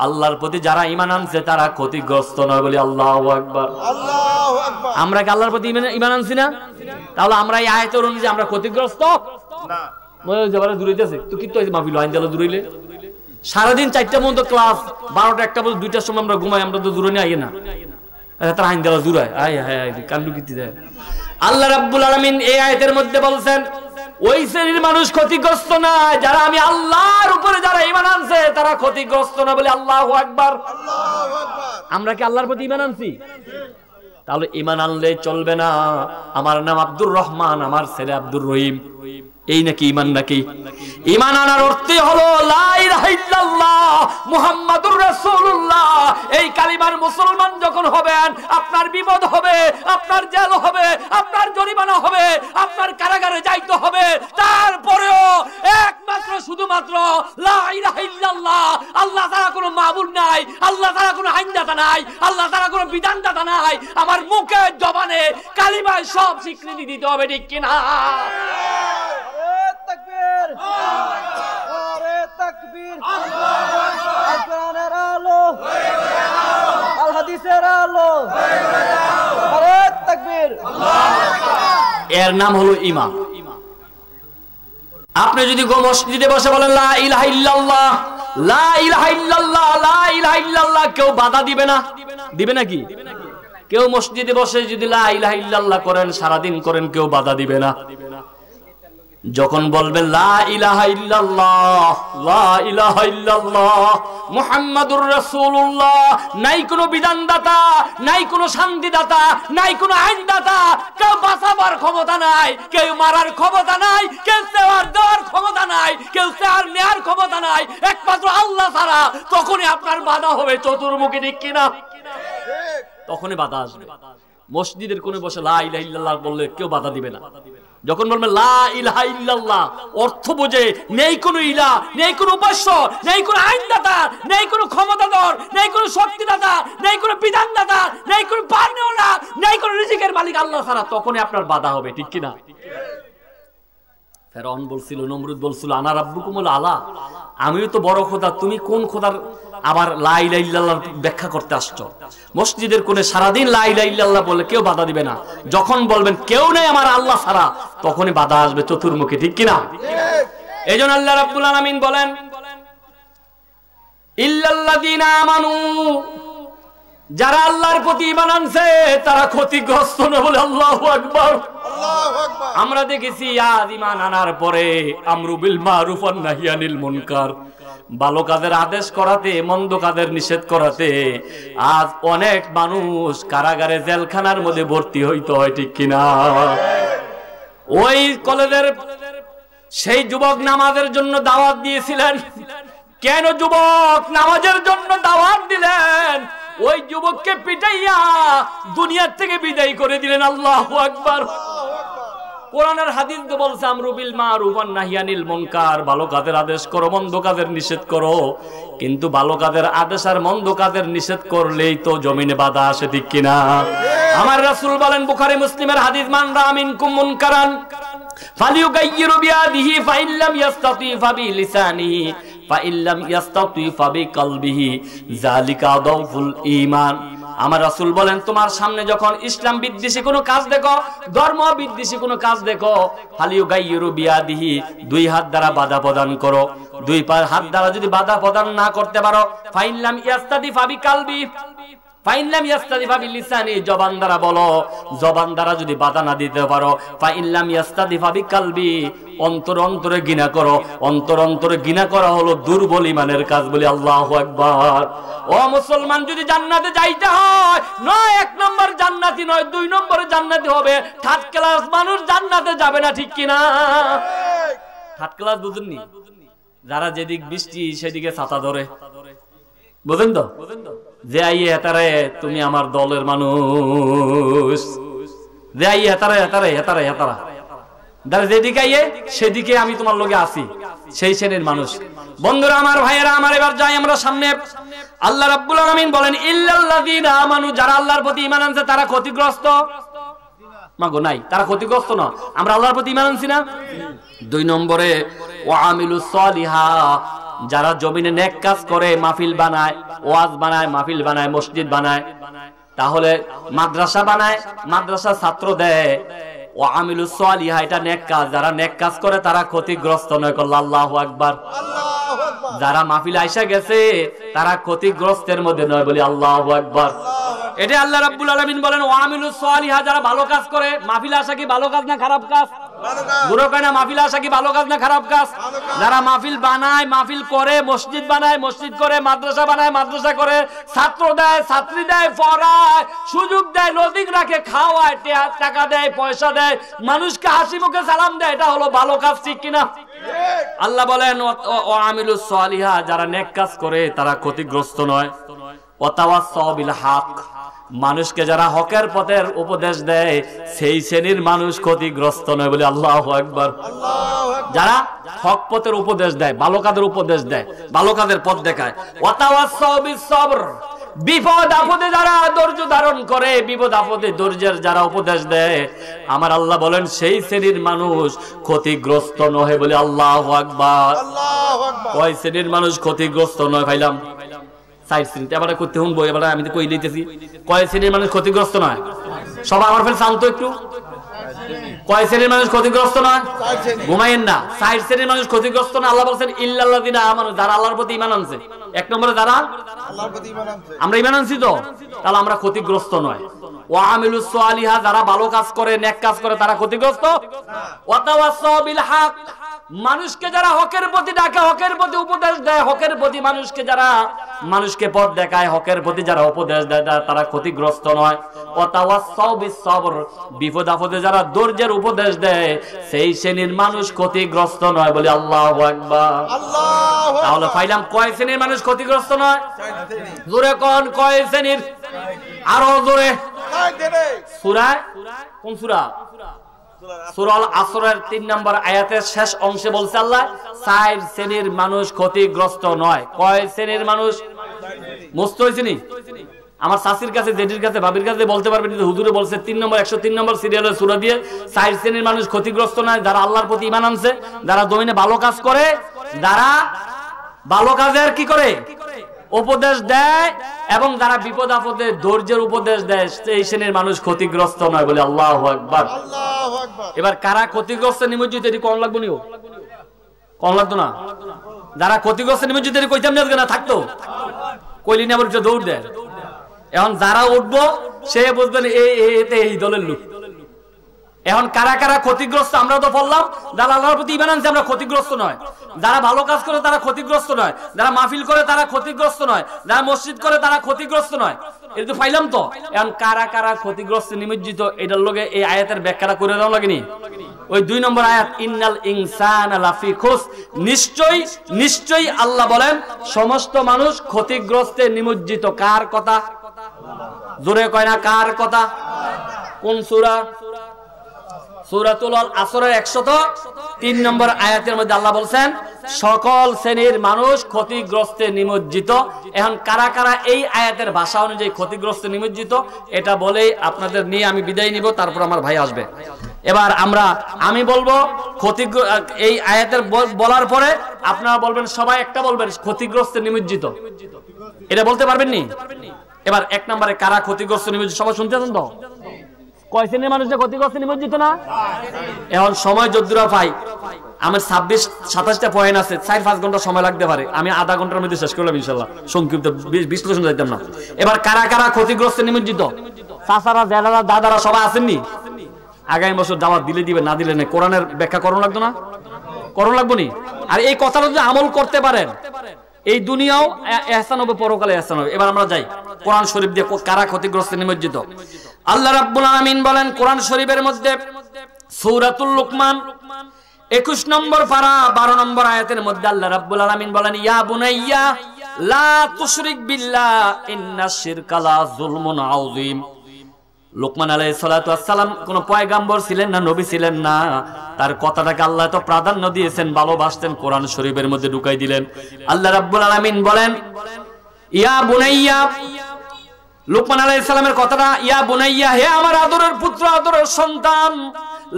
Speaker 1: আল্লাহর প্রতি যারা ঈমান আনছে তারা ক্ষতিগ্রস্ত নয়। বলি আল্লাহু আকবার।
Speaker 2: আল্লাহু আকবার।
Speaker 1: আমরা কি আল্লাহর প্রতি ঈমান আনছি না? তাহলে আমরা এই আয়াতের অনুযায়ী আমরা ক্ষতিগ্রস্ত
Speaker 2: না।
Speaker 1: মনে যাবারে দূরাইতেছে তো কি তো মাহফিল আইন দিল দূরাইলে সারাদিন 4টা পর্যন্ত ক্লাস, 12টা 1টা পর্যন্ত 2টার সময় আমরা ঘুমাই, আমরা তো দূরে নিয়ে আই না, তার আইন দেওয়া দূরায়। আয় হায় কান্ডু কীর্তি দেয়। আল্লাহ রাব্বুল আলামিন এই আয়াতের মধ্যে বলছেন ওই শ্রেণীর মানুষ ক্ষতিগ্রস্ত না, যারা আমি আল্লাহর উপরে যারা ঈমান আনছে তারা ক্ষতিগ্রস্ত না বলে আল্লাহু আকবার। আমরা কি আল্লাহর প্রতি ঈমান আনছি? তাহলে ঈমান আনলে চলবে না আমার নাম আব্দুর রহমান, আমার ছেলে আব্দুর রহিম, এই নাকি ঈমান? নাকি ঈমান আনার অর্থই হলো লা ইলাহা ইল্লাল্লাহ মুহাম্মাদুর রাসূলুল্লাহ। এই কালিমার মুসলমান যখন হবেন আপনার বিপদ হবে, আপনার জেল হবে, আপনার জরিমানা হবে, আপনার কারাগারে যাইতে হবে, তারপরেও একমাত্র শুধুমাত্র লা ইলাহা ইল্লাল্লাহ, আল্লাহ ছাড়া কোনো মাবুদ নাই, আল্লাহ ছাড়া কোনো আইনদাতা নাই, আল্লাহ ছাড়া কোনো বিধানদাতা নাই, আমার মুখে জবানে কালিমায় সব স্বীকৃতি দিতে হবে, ঠিক কিনা?
Speaker 3: তাকবীর, নারে তাকবীর, আল কোরআনের আলো, আল হাদিসের আলো, নারে তাকবীর।
Speaker 1: এর নাম হলো ঈমান। আপনি যদি মসজিদে বসে বলেন লা ইলাহা ইল্লাল্লাহ, লা ইলাহা ইল্লাল্লাহ, লা ইলাহা ইল্লাল্লাহ, কেউ বাধা দিবে না? দিবে নাকি? কেউ মসজিদে বসে যদি লা ইলাহা ইল্লাল্লাহ করেন, সারাদিন করেন, কেউ বাধা দিবে না। যখন বলবেন লা ইলাহা ইল্লাল্লাহ, লা ইলাহা ইল্লাল্লাহ মুহাম্মাদুর রাসূলুল্লাহ, নাই কোনো বিধানদাতা, নাই কোনো শান্তিদাতা, নাই কোনো আইনদাতা, কেউ বাঁচাবার ক্ষমতা নাই, কেউ মারার ক্ষমতা নাই, কেউ সেবার দেওয়ার ক্ষমতা নাই, কেউ সেবার নেওয়ার ক্ষমতা নাই, একমাত্র আল্লাহ ছাড়া। তখনই আপনার বাধা হবে চতুর্মুখী, ঠিক কিনা? তখনই বাধা আসবে। মসজিদের কোণে বসে লা ইলাহা ইল্লাল্লাহ বললে কেউ বাধা দিবে না। যখন বলবেন লা ইলাহা ইল্লাল্লাহ, অর্থ বোঝে নেই কোনো ইলাহ, নেই কোনো উপাস্য, নেই কোনো আইনদাতা, নেই কোনো ক্ষমতাধর, নেই কোনো শক্তিদাতা, নেই কোনো বিধানদাতা, নেই কোনো পারনেওয়ালা, নেই কোনো রিজিকের মালিক আল্লাহ ছাড়া, তখনই আপনার বাধা হবে, ঠিক কিনা? ফেরাউন বলছিল, নমরুদ বলছিল আনা রাব্বুকুমুল আলা, আমিও তো বড় খোদা, তুমি কোন খোদার আবার লা ইলাহা ইল্লাল্লাহ ব্যাখ্যা করতে আসছো? মসজিদের কোণে সারাদিন লা ইলাহা ইল্লাল্লাহ বললে কেউ বাধা দিবে না। যখন বলবেন কেউ নেই আমার আল্লাহ ছাড়া, তখনই বাধা আসবে চতুর্মুখী, ঠিক কিনা? এইজন্য আল্লাহ রাব্বুল আলামিন বলেন ইল্লাল্লাযীনা আমানু, যারা আল্লাহর প্রতি ঈমান আনছে তারা ক্ষতিগ্রস্ত না বলে আল্লাহু আকবার। আমরা দেখেছি আজ ঈমান আনার পরে আমরু বিল মারুফ ওয়ান নাহি আনিল মুনকার, ভালো কাজের আদেশ করাতে, মন্দ কাজের নিষেধ করাতে আজ অনেক মানুষ কারাগারে, জেলখানার মধ্যে ভর্তি হইতে হয়, ঠিক কিনা? ওই কলেজের সেই যুবক নামাজের জন্য দাওয়াত দিয়েছিলেন। কেন যুবক নামাজের জন্য দাওয়াত দিলেন? ওই যুবককে পিটাইয়া দুনিয়ার থেকে বিদায় করে দিলেন। আল্লাহু আকবার। কোরআনের হাদিস তো বলছে আমরু বিল মারুফ ওয়ান নাহি আনিল মুনকার, ভালো কাজের আদেশ করো, মন্দ কাজের নিষেধ করো। কিন্তু ভালো কাজের আদেশ আর মন্দ কাজের নিষেধ করলেই তো জমিনে বাধা আসে, ঠিক কিনা? আমার রাসূল বলেন, বুখারী মুসলিমের হাদিস, মান রা মিনকুম মুনকারান ফালিয়ুগাইয়িরু বিয়াদিহি ফাইন লাম ইস্তাতি ফাবিলিসানিহি ফাইন লাম ইস্তাতি ফাবিকলবিহি যালিকা দাউফুল ঈমান। আমার রাসূল বলেন, তোমার সামনে যখন ইসলাম বিদ্বেষী কোনো কাজ দেখো, ধর্ম বিদ্বেষী কোনো কাজ দেখো, ফালিয়ুগাইয়িরু বিয়াদিহি, দুই হাত দ্বারা বাধা প্রদান করো। দুই হাত দ্বারা যদি বাধা প্রদান না করতে পারো, ফাইন লাম ইস্তাতি ফাবিকলবি, ফাইন লাম ইস্তাতি ফাবিলিসানি, জবান দ্বারা বলো। জবান দ্বারা যদি বাধা না দিতে পারো, ফাইন লাম ইস্তাতি ফাবিকলবি, অন্তর অন্তরে ঘৃণা করো। অন্তর অন্তরে ঘৃণা করা হলো দুর্বল ঈমানের কাজ বলি। আল্লাহু আকবার। ও মুসলমান, যদি জান্নাতে যাইতে হয়, নয় এক নম্বর জান্নাতি নয়, 2 নম্বরে জান্নাতি হবে। থার্ড ক্লাস মানুষ জান্নাতে যাবে না, ঠিক কিনা? থার্ড ক্লাস বুঝুননি? যারা যেদিক বৃষ্টি সেদিকে ছাতা ধরে, বুঝেন তো? যে আইয়ে হেতারে তুমি আমার দলের মানুষ, যে আইয়ে হেতারে হেতারে হেতারে হেতারা, যেদিকে আইয়ে সেদিকে আমি তোমার লগে আছি, সেই শ্রেণীর মানুষ। বন্ধুরা আমার, ভাইয়েরা আমার, এবার যাই আমরা সামনে। আল্লাহ রাব্বুল আলামিন বলেন ইল্লাল্লাযীনা আমানু, যারা আল্লাহর প্রতি ঈমান আনছে তারা ক্ষতিগ্রস্ত মাগো নাই, তারা ক্ষতিগ্রস্ত না। আমরা আল্লাহর প্রতি ঈমান আনছি না? 2 নম্বরে ওয়া আমিলুস সলিহা, যারা জমিনে নেক কাজ করে, মাহফিল বানায়, ওয়াজ বানায়, মাহফিল বানায়, মসজিদ বানায়, তাহলে মাদ্রাসা বানায়, মাদ্রাসা ছাত্র দেয়। ওয়া আমিলুস সলিহা, এটা নেক কাজ। যারা নেক কাজ করে তারা ক্ষতিগ্রস্ত নয়। আল্লাহু আকবার। যারা মাহফিল আইসা গেছে তারা ক্ষতিগ্রস্তের মধ্যে নয় বলি। আল্লাহু আকবার। এটা আল্লাহ রাব্বুল আলামিন বলেন ওয়া আমিলুস সলিহা, যারা ভালো কাজ করে। মাহফিল আসা কি ভালো কাজ না খারাপ কাজ? বুড়ো কয় না মাহফিল আসা কি ভালো কাজ না খারাপ কাজ? যারা মাহফিল বানায়, মাহফিল করে, মসজিদ বানায়, মসজিদ করে, মাদ্রাসা বানায়, মাদ্রাসা করে, ছাত্র দেয়, ছাত্রী দেয়, পড়ায়, সুযোগ দেয়, লজিক রাখে, খাওয়ায়, টাকা দেয়, পয়সা দেয়, মানুষকে হাসি মুখে সালাম দেয়, এটা হলো ভালো কাজ, ঠিক কিনা? আল্লাহ বলেন ও আমিলুস সালিহা, যারা নেক কাজ করে তারা ক্ষতিগ্রস্ত নয়। ওয়াতাওয়াসাউ বিল হক, মানুষকে যারা হকের পথের উপদেশ দেয় সেই শ্রেণীর মানুষ ক্ষতিগ্রস্ত নয় বলে আল্লাহু আকবার। যারা হক পথের উপদেশ দেয়, ভালো কাজের উপদেশ দেয়, ভালো কাজের পথ দেখায়। ওয়াতাওয়াসাউ বিস সবর, বিপদ আপদে যারা ধৈর্য ধারণ করে, বিপদ আপদে ধৈর্যের যারা উপদেশ দেয়, আমার আল্লাহ বলেন সেই শ্রেণীর মানুষ ক্ষতিগ্রস্ত নয় বলে আল্লাহু আকবার। কয় শ্রেণীর মানুষ ক্ষতিগ্রস্ত নয় ভাইলাম? সাইড শ্রেণী। এবারে করতে শুনবো, এবারে আমি তো কই দিতেছি। কয় শ্রেণীর মানুষ ক্ষতিগ্রস্ত নয়? সবাই আমার ফেল শান্ত একটু। কয় শ্রেণীর মানুষ ক্ষতিগ্রস্ত নয়? ঘুমাইয়েন না। সাইড শ্রেণীর মানুষ ক্ষতিগ্রস্ত না। আল্লাহ বলছেন ইল্লাল্লাযিনা আমানু, যারা আল্লাহর প্রতি ঈমান আনছে। এক নম্বরে যারা আল্লাহর প্রতি ঈমান আনছে, আমরা ঈমান আনছি তো, তাহলে আমরা ক্ষতিগ্রস্ত নয়। ওয়া আমিলুস সালিহা, যারা ভালো কাজ করে, নেক কাজ করে, তারা ক্ষতিগ্রস্ত না। ওয়া তাওয়াসাউ বিল হক, মানুষকে যারা হকের প্রতি ডাকে, হকের প্রতি উপদেশ দেয়, হকের প্রতি মানুষকে যারা মানুষকে পথ দেখায়, হকের প্রতি যারা উপদেশ দেয় তারা ক্ষতিগ্রস্ত নয়। ওয়াতাওয়াসাউ বিস সবর, বিপদ আপদে যারা ধৈর্যের উপদেশ দেয় সেই শ্রেণীর মানুষ ক্ষতিগ্রস্ত নয় বলে আল্লাহু আকবার। তাহলে পাইলাম কয় শ্রেণীর মানুষ ক্ষতিগ্রস্ত নয়? জোরে কোন কয় শ্রেণীর? আরো জোরে। সূরা কোন সূরা? সূরা আল আসরের 3 নম্বর আয়াতের শেষ অংশে বলছে আল্লাহ 4 শ্রেণীর মানুষ ক্ষতিগ্রস্ত নয়। কয় শ্রেণীর মানুষ? মুস্ত হইছেনি? আমার শাশির কাছে, জেঠির কাছে, ভাবির কাছে বলতে পারবেন যে হুজুরে বলছে 3 নম্বর 103 নম্বর সিরিয়ালের সূরা দিয়ে 4 শ্রেণীর মানুষ ক্ষতিগ্রস্ত নয়। যারা আল্লাহর প্রতি ঈমান আনছে, যারা জমিনে ভালো কাজ করে, যারা ভালো কাজের কি করে উপদেশ দেয়, এবং যারা বিপদ আপদে ধৈর্যের উপদেশ দেয় সেই শ্রেণীর মানুষ ক্ষতিগ্রস্ত নয় বলে আল্লাহু আকবার। এবার কারা ক্ষতিগ্রস্ত নিমজ্জিত, এটি কোন লাগবো নিও? কোন লাগতো না? যারা ক্ষতিগ্রস্ত নিমজ্জিত এটি কইতাম না, থাকতো কইলি না, আবার দৌড় দেয়। এখন যারা উঠবো সে বুঝবেন এই দলের লোক। এখন কারা কারা ক্ষতিগ্রস্ত আমরা তো বললাম, যারা আল্লাহর প্রতি ঈমান আনছে আমরা ক্ষতিগ্রস্ত নয়। যারা ভালো কাজ করে তারা ক্ষতিগ্রস্ত নয়, যারা মাহফিল করে তারা ক্ষতিগ্রস্ত নয়, যারা মসজিদ করে তারা ক্ষতিগ্রস্ত নয়। এটা তো পাইলাম তো। এখন কারা কারা ক্ষতিগ্রস্ত নিমজ্জিত, এটার লগে এই আয়াতের ব্যাখ্যাটা করে দাও লাগেনি? ওই 2 নম্বর আয়াত, ইন্নাল ইনসানা লাফি খুস, নিশ্চয়ই আল্লাহ বলেন সমস্ত মানুষ ক্ষতিগ্রস্তে নিমজ্জিত। কার কথা? জোরে কয় না কার কথা? কোন সূরা? সূরাতুল আসরের 103 নম্বর আয়াতের মধ্যে আল্লাহ বলছেন সকল শ্রেণীর মানুষ ক্ষতিগ্রস্তে নিমজ্জিত। এখন কারা কারা এই আয়াতের ভাষা অনুযায়ী ক্ষতিগ্রস্তে নিমজ্জিত, এটা বলেই আপনাদের নিয়ে আমি বিদায় নিব, তারপর আমার ভাই আসবে। এবার আমি বলবো এই আয়াতের বলার পরে আপনারা বলবেন, সবাই একটা বলবেন ক্ষতিগ্রস্তে নিমজ্জিত। এটা বলতে পারবেন নি? এবার 1 নম্বরে কারা ক্ষতিগ্রস্ত নিমজ্জিত, সবাই শুনতে আছেন তো? কয় শ্রেণীর মানুষের ক্ষতিগ্রস্ত নিমজ্জিত না? এখন সময় যদ্দুরা পাই, আমার 26-27টা পয়েন্ট আছে, 4-5 ঘন্টা সময় লাগতে পারে, আমি আধা ঘন্টার মধ্যে শেষ করলাম ইনশাআল্লাহ, সংক্ষিপ্ত বিশ্লেষণ যাইতাম না। এবার কারা কারা ক্ষতিগ্রস্ত নিমজ্জিত? চাচারা, জেলারা, দাদারা সবাই আসেননি? আগামী বছর দাওয়াত দিলে দিবে, না দিলে নেই। কোরআনের ব্যাখ্যা করণ লাগতো না? করণ লাগবো নি? আর এই কথাটা যদি আমল করতে পারেন, এই দুনিয়াও ইহসান হবে, পরকালে ইহসান হবে। এবার আমরা যাই কোরআন শরীফ দিয়ে কারা ক্ষতিগ্রস্ত নিমজ্জিত। আল্লাহ রাব্বুল আলামিন বলেন কোরআন শরীফের মধ্যে সূরাতুল লুকমান 21 নম্বর পারা 12 নম্বর আয়াতের মধ্যে আল্লাহ রাব্বুল আলামিন বলেন ইয়া বুনাইয়া লা তুশরিক বিল্লাহ ইন্নাশ শিরকা লা যুলমুন আযীম। লোকমান আলাইহিস সালাতু ওয়াস সালাম কোন পয়গাম্বর ছিলেন না, নবী ছিলেন না, তার কথাটাকে আল্লাহ তো প্রাধান্য দিয়েছেন, ভালোবাসতেন, কোরআন শরীফের মধ্যে ঢুকাই দিলেন। আল্লাহ রাব্বুল আলামিন বলেন ইয়া বুনাইয়া, লোকমান আলাইহিস সালামের কথাটা, ইয়া বুনাইয়া, হে আমার আদরের পুত্র, আদরের সন্তান,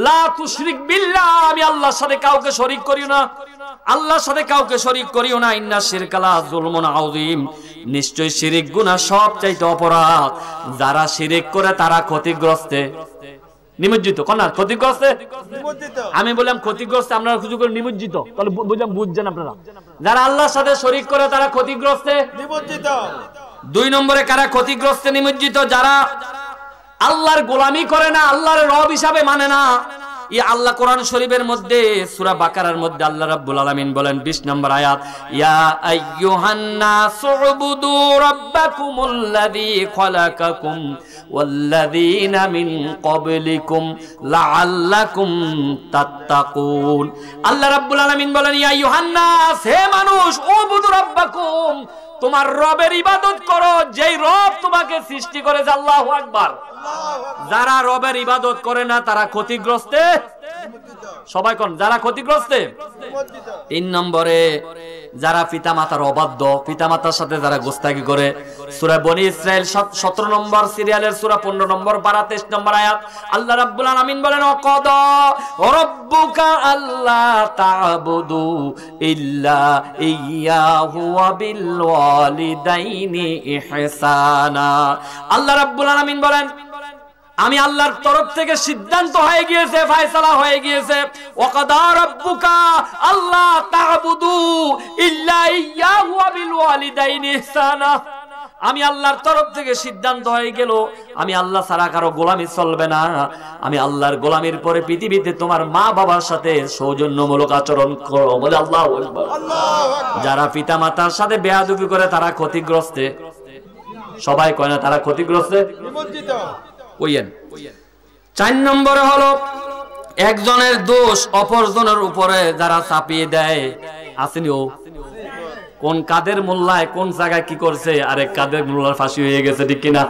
Speaker 1: লা তুশরিক বিল্লাহ, আমি আল্লাহর সাথে কাউকে শরীক করিও না, আল্লাহর সাথে কাউকে শরীক করিও না। ইন্নাশ শিরকা লা যুলমুন আযীম, নিশ্চয় শিরক গুনাহ সবচাইতে অপরাধ। যারা শিরক করে তারা ক্ষতিগ্রস্তে নিমজ্জিত। কোন না ক্ষতিগ্রস্তে নিমজ্জিত? আমি বললাম ক্ষতিগ্রস্তে, আপনারা খুঁজে করে নিমজ্জিত, তাহলে বুঝলাম বুঝছেন আপনারা। যারা আল্লাহর সাথে শরীক করে তারা ক্ষতিগ্রস্তে নিমজ্জিত। 2 নম্বরে কারা ক্ষতিগ্রস্তে নিমজ্জিত? যারা আল্লাহর গোলামি করে না, আল্লাহর রব হিসাবে মানে না, এই আল্লাহ কোরআন শরীফের মধ্যে সূরা বাকারার মধ্যে আল্লাহ রাব্বুল আলামিন বলেন 20 নম্বর আয়াত, ইয়া আইয়ুহান নাসু উবুদু রাব্বাকুমুল্লাযী খালাকাকুম ওয়াল্লাযীনা মিন ক্বাবলিকুম লাআল্লাকুম তাত্তাকুন। আল্লাহ রাব্বুল আলামিন বলেন, ইয়া আইয়ুহান নাস, হে মানুষ, উবুদু রাব্বাকুম, তোমার রবের ইবাদত করো, যেই রব তোমাকে সৃষ্টি করেছে। আল্লাহু আকবার। যারা রবের ইবাদত করে না তারা ক্ষতিগ্রস্তে। সবাই কোন যারা ক্ষতিগ্রস্তে? 3 নম্বরে যারা পিতামাতার অবাধ্য, পিতামাতার সাথে যারা গোস্তাকি করে। সূরা বনি ইসরাইল 17 নম্বর সিরিয়ালের সূরা 15 নম্বর 23 নম্বর আয়াত আল্লাহ রাব্বুল আলামিন বলেন, ওয়াকাদা রাব্বুকা আল্লা তা'বুদু ইল্লা ইয়্যাহু ওয়া বিল ওয়ালিদাইনি ইহসানা। আল্লাহ রাব্বুল আলামিন বলেন, আমি আল্লাহর তরফ থেকে সিদ্ধান্ত হয়ে গিয়েছে, ফয়সালা হয়ে গিয়েছে, ওয়াকাদা রাব্বুকা আল্লা তা'বুদু ইল্লা ইয়্যাহু ওয়া বিল ওয়ালিদাইনি ইহসানা। আমি আল্লাহর তরফ থেকে সিদ্ধান্ত হয়ে গেল, আমি আল্লাহ ছাড়া কারো গোলামি চলবে না। আমি আল্লাহর গোলামির পরে পৃথিবীতে তোমার মা বাবার সাথে সৌজন্যমূলক আচরণ করো। বলে আল্লাহু আকবার। যারা পিতামাতার সাথে বেয়াদবি করে তারা ক্ষতিগ্রস্ত। সবাই কয় না তারা ক্ষতিগ্রস্ত? কইয়েন। 4 নম্বরে হলো একজনের দোষ অপরজনের উপরে যারা চাপিয়ে দেয়। আসেনিও কোন কাদের মোল্লায় কোন জায়গায় কি করছে, আরেক কাদের মোল্লার ফাঁসি হয়ে গেছে, ঠিক কিনা?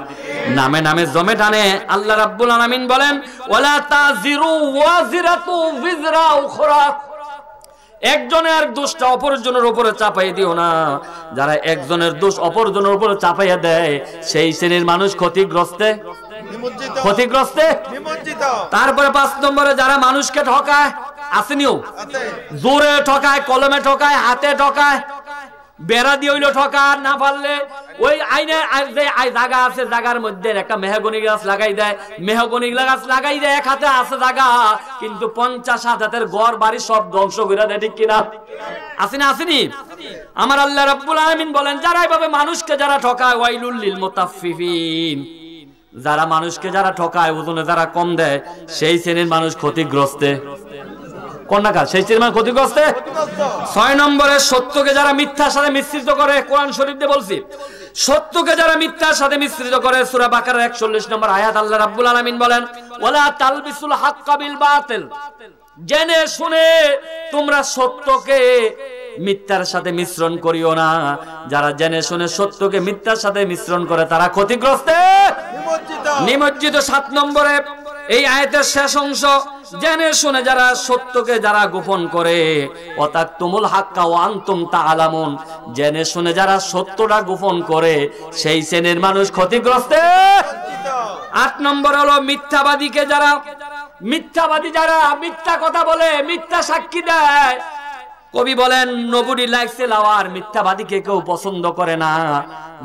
Speaker 1: নামে নামে জমে টানে। আল্লাহ রাব্বুল আলামিন বলেন, ওয়ালা তাজিরু ওয়াজিরাতু বিজরা উখরা। একজনের দোষটা অপরজনের উপরে চাপাই দিও না। যারা একজনের দোষ অপরজনের উপরে চাপাইয়া দেয় সেই শ্রেণীর মানুষ ক্ষতিগ্রস্তে। তারপরে 5 নম্বরে যারা মানুষকে ঠকায়। আসেনিও? জোরে ঠকায়, কলমে ঠকায়, হাতে ঠকায়, বেড়া দিয়ে হইলো ঠকা, না পারলে ওই আইনে যে জায়গা আছে জায়গার মধ্যে একটা মেহগনি গাছ লাগাই দেয়, মেহগনি গাছ লাগাই দেয়, এক হাতে আছে জায়গা কিন্তু 50 হাতের ঘর বাড়ি সব ধ্বংস করে দেয়, ঠিক কিনা? আসেনি? আসেনি? আমার আল্লাহ রাব্বুল আলামিন বলেন, যারা এইভাবে মানুষকে যারা ঠকায়, ওয়াইলুল লিল মুতাফফিফিন, যারা মানুষকে যারা ঠকায়, ওজনে যারা কম দেয়, সেই শ্রেণীর মানুষ ক্ষতিগ্রস্তে। কন্যাকা সেই শ্রেণীর মানুষ ক্ষতিগ্রস্তে। 6 নম্বরে সত্যকে যারা মিথ্যার সাথে মিশ্রিত করে। কোরআন শরীফ দিয়ে বলছি, সত্যকে যারা মিথ্যার সাথে মিশ্রিত করে। সূরা বাকারা 41 নম্বর আয়াত আল্লাহ রাব্বুল আলামিন বলেন, ওয়ালা তালবিসুল হাক্কা বিল বাতিল। জেনে শুনে তোমরা সত্যকে মিথ্যার সাথে মিশ্রণ করিও না। যারা জেনে শুনে সত্যকে মিথ্যার সাথে মিশ্রণ করে তারা ক্ষতিগ্রস্ত, নিমজ্জিত। 7 নম্বরে এই আয়াতের শেষ অংশ, জেনে শুনে যারা সত্যকে যারা গোপন করে, ওয়াতাকতুমুল হাক্কা ওয়া আনতুম তাআলামুন, জেনে শুনে যারা সত্যটা গোপন করে সেই শ্রেণীর মানুষ ক্ষতিগ্রস্ত। 8 নম্বর হলো মিথ্যাবাদীকে যারা, মিথ্যাবাদী যারা মিথ্যা কথা বলে, মিথ্যা সাক্ষী দেয়। কবি বলেন, নবুডি লাইকস এ লাওয়ার, মিথ্যাবাদীকে কেউ পছন্দ করে না।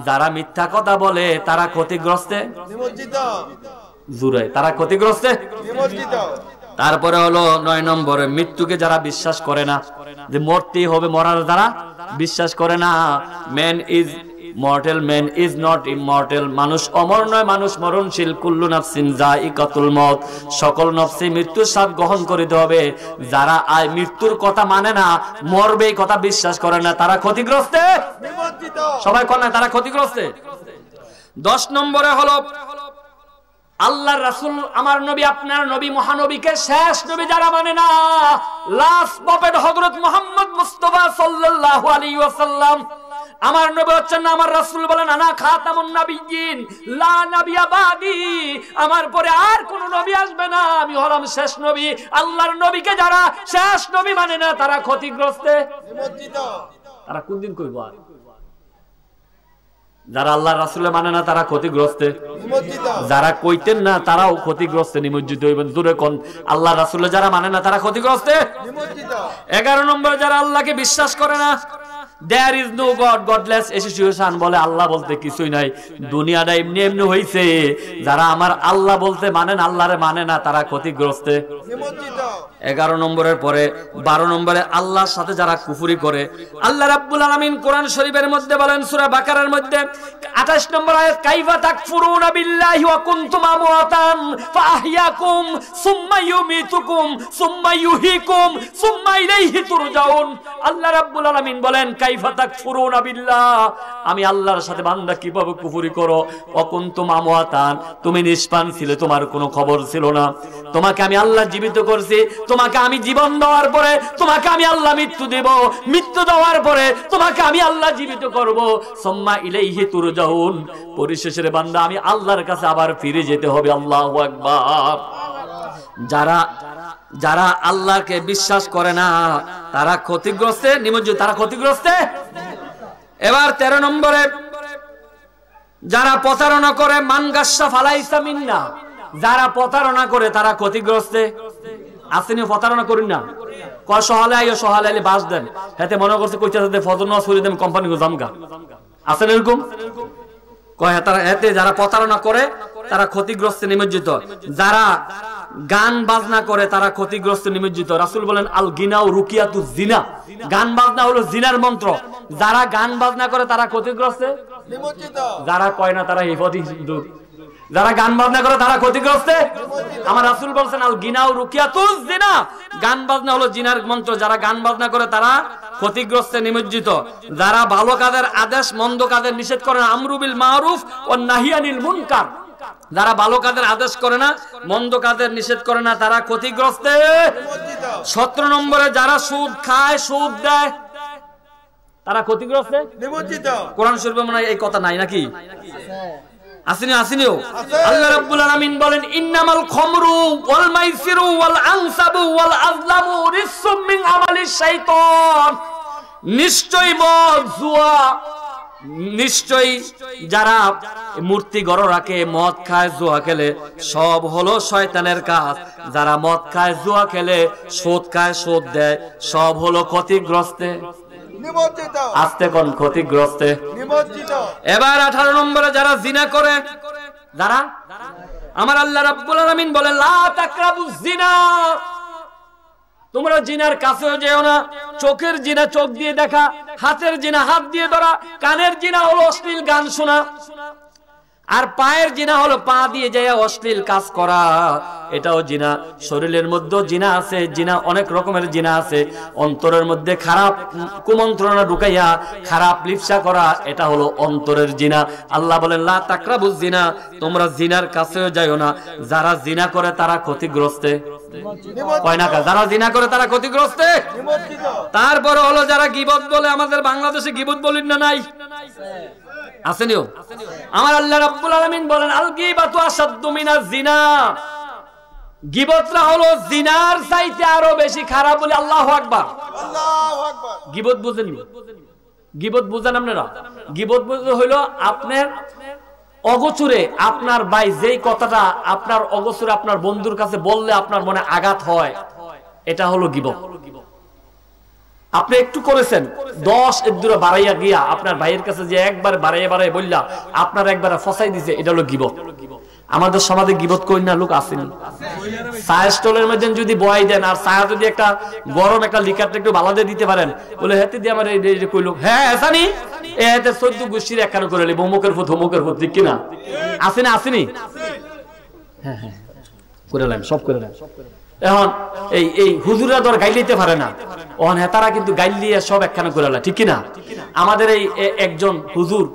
Speaker 1: যারা মিথ্যা কথা বলে তারা ক্ষতিগ্রস্ত, জুরে তারা ক্ষতিগ্রস্ত। তারপরে হলো 9 নম্বরে মৃত্যুকে যারা বিশ্বাস করে না, যে মরতেই হবে, মরার যারা বিশ্বাস করে না। Man is mortal, man is not immortal, মানুষ অমর নয়, মানুষ মরণশীল। কুল্লু নাফসিন যায়িকাতুল মউত, সকল নফসে মৃত্যুর স্বাদ গ্রহণ করিতে হবে। যারা মৃত্যুর কথা মানে না, মরবে এই কথা বিশ্বাস করে না, তারা ক্ষতিগ্রস্ত। সবাই কোন না তারা ক্ষতিগ্রস্ত। 10 নম্বরে হলো আল্লাহর রাসূল, আমার নবী, আপনার নবী, মহানবীকে শেষ নবী যারা মানে না, লাস্ট প্রফেট হযরত মুহাম্মদ মুস্তাফা সাল্লাল্লাহু আলাইহি ওয়াসাল্লাম, আমার নবী হচ্ছেন, আমার রাসূল বলেন, আনা খাতামুন নাবিয়্যিন লা নাবিয়্যা বাদি, আমার পরে আর কোন নবী আসবে না, আমি হলাম শেষ নবী। আল্লাহর নবীকে যারা শেষ নবী মানে না তারা ক্ষতিগ্রস্ত, নিমজ্জিত। তারা কোন দিন কইব? আর যারা আল্লাহর রাসূল মানে না তারা ক্ষতিগ্রস্ত, নিমজ্জিত। যারা কইতেন না তারাও ক্ষতিগ্রস্ত, নিমজ্জিত হইবেন। দূরে কোন আল্লাহর রাসূল যারা মানে না তারা ক্ষতিগ্রস্ত, নিমজ্জিত। 11 নম্বর যারা আল্লাহকে বিশ্বাস করে না, There is no God, godless association বলে আল্লাহ বলতে কিছুই নাই। দুনিয়াটা এমনি এমনি হইছে, যারা আমার আল্লাহ বলতে মানেন আল্লাহরে মানে না তারা ক্ষতিগ্রস্ত। 11 নম্বরের পরে 12 নম্বরে আল্লাহর সাথে যারা কুফরি করে, আল্লাহ রাব্বুল আলামিন কোরআন শরীফের মধ্যে বলেন সূরা বাকারার মধ্যে 28 নম্বর আয়াত, কাইফা তাকফুরুনা বিল্লাহি ওয়া কুনতুম আমওয়াতান ফাআহইয়াকুম সুম্মা ইউমিতুকুম সুম্মা ইউহীকুম সুম্মা ইলাইহি তুরজাউন। আল্লাহ রাব্বুল আলামিন বলেন কাইফা তাকফুরুনা বিল্লাহ, আমি আল্লাহর সাথে বান্দা কিভাবে কুফরি করো, ওয়া কুনতুম আমওয়াতান, তুমি নিষ্প্রাণ ছিলে, তোমার কোনো খবর ছিল না, তোমাকে আমি আল্লাহ জীবিত করছি, তোমাকে আমি জীবন দেওয়ার পরে তোমাকে আমি আল্লাহ মৃত্যু দেব, মৃত্যু দেওয়ার পরে তোমাকে আমি আল্লাহ জীবিত করব, সুম্মা ইলাইহি তুরজাউন, পরিশেষে বান্দা আমি আল্লাহর কাছে আবার ফিরে যেতে হবে। আল্লাহু আকবার। যারা আল্লাহকে বিশ্বাস করে না তারা ক্ষতিগ্রস্ত, নিমজ্জিত, তারা ক্ষতিগ্রস্ত। এবার 13 নম্বরে যারা প্রতারণা করে, মান গাসসা ফালাইসা মিন্না, যারা প্রতারণা করে তারা ক্ষতিগ্রস্ত। আসেনি প্রতারণা করেন না, কয় সহালে আইও সহালে আইলে বাস দেন, হাতে মনে করছে কইতাছে ফজর নামাজ পড়ে দেন কোম্পানি গো জামগা, আসেন এরকম কয়। হাতে যারা প্রতারণা করে তারা ক্ষতিগ্রস্ত, নিমজ্জিত। যারা গান বাজনা করে তারা ক্ষতিগ্রস্ত, নিমজ্জিত। রাসূল বলেন আল গিনাউ রুকিয়াতু জিনা, গান বাজনা হলো জিনার মন্ত্র। যারা গান বাজনা করে তারা ক্ষতিগ্রস্ত, নিমজ্জিত। যারা কয় না তারা হিফাজি দূর, যারা গান বাজনা করে তারা ক্ষতিগ্রস্ত। আমার রাসূল বলেন আল গিনাউ রুকিয়াতু জিনা, গান বাজনা হলো জিনার মন্ত্র। যারা গান বাজনা করে তারা ক্ষতিগ্রস্ত, নিমজ্জিত। যারা ভালো কাজের আদেশ মন্দ কাজের নিষেধ করে না, আমরু বিল মারুফ ওয়া নাহি আনিল মুনকার, যারা ভালো কাজের আদেশ করে না মন্দ কাজের নিষেধ করে না তারা ক্ষতিগ্রস্ত। 17 নম্বরে যারা সুদ খায় সুদ দেয় তারা ক্ষতিগ্রস্ত, নিমজ্জিত। কোরআন শরীফে মনে হয় এই কথা নাই নাকি? আসেনিও। আল্লাহ রাব্বুল আলামিন বলেন ইন্নামাল খামরু ওয়াল মাইসিরু ওয়াল আনসাবু ওয়াল আযলামু রিসসুম মিন আমালিশ শাইতান, নিশ্চয়ই মদ জুয়া, নিশ্চয়ই যারা মূর্তি গড় রাখে, মদ খায়, জুয়া খেলে, সব হলো শয়তানের কাজ। যারা মদ খায়, জুয়া খেলে, সুদ খায়, সুদ দেয়, সব হলো ক্ষতিগ্রস্ত, নিমজ্জিত। আস্তে কোন ক্ষতিগ্রস্ত, নিমজ্জিত। এবার 18 নম্বরে যারা জিনা করে, যারা আমার আল্লাহ রাব্বুল আলামিন বলে লা তাকরাবুজ জিনা, তোমরা জিনার কাছেও যেও না। চোখের জিনা চোখ দিয়ে দেখা, হাতের জিনা হাত দিয়ে ধরা, কানের জিনা হলো অশ্লীল গান শোনা, আর পায়ের জিনা হলো পা দিয়ে যায় অশ্লীল কাজ করা, এটাও জিনা। শরীরের মধ্যে জিনা আছে, জিনা অনেক রকমের জিনা আছে। অন্তরের মধ্যে খারাপ কুমন্ত্রণা ঢুকাইয়া খারাপ লিপসা করা, এটা হলো অন্তরের জিনা। আল্লাহ বলেন লা তাকরাবুজ জিনা, তোমরা জিনার কাছেও যাইও না। যারা জিনা করে তারা ক্ষতিগ্রস্ত, কয় না যারা জিনা করে তারা ক্ষতিগ্রস্ত। তারপরে হলো যারা গীবত বলে, আমাদের বাংলাদেশে গীবত বলেন না নাই? আসেনিও। আমার আল্লাহ রাব্বুল আলামিন বলেন আল গীবাতু আসাদ্দু মিনাজ জিনা, গীবতটা হলো জিনার চাইতে আরো বেশি খারাপ বলে। আল্লাহু আকবার, আল্লাহু আকবার। গীবত বুঝেননি? গীবত বুঝেন আপনারা? গীবত হইলো আপনার অগোচরে আপনার ভাই যেই কথাটা আপনার অগোচরে আপনার বন্ধুর কাছে বললে আপনার মনে আঘাত হয়, এটা হলো গীবত। আপনি একটু করেছেন, 10 দূরে বাড়াইয়া গিয়া আপনার ভাইয়ের কাছে যে একবার বাড়াইয়া বললা আপনার একবার ফসাই দিছে, এটা হলো গীবত। আমাদের সমাজে গীবত কই না লোক আসেনি। চায়ের স্টলের মধ্যে যদি বয়াই দেন আর চা যদি একটা গরম একটা লিকারটা একটু বালাদে দিতে পারেন, বলে হেতে দিয়ে আমার এই কইল, হ্যাঁ এসানি এ হেতে 14 গোষ্ঠীর একখানে করে নিব, অমুকের ফুট অমুকের ফুট, ঠিক কিনা? আসেনি? আসেনি? হ্যাঁ হ্যাঁ করে নেন, সব করে নেন। এখন এই হুজুররা ধর গাইল দিতে পারে না, ওখানে হেতারা কিন্তু গাইল দিয়ে সব একখানে করে, ঠিক কিনা? আমাদের এই একজন হুজুর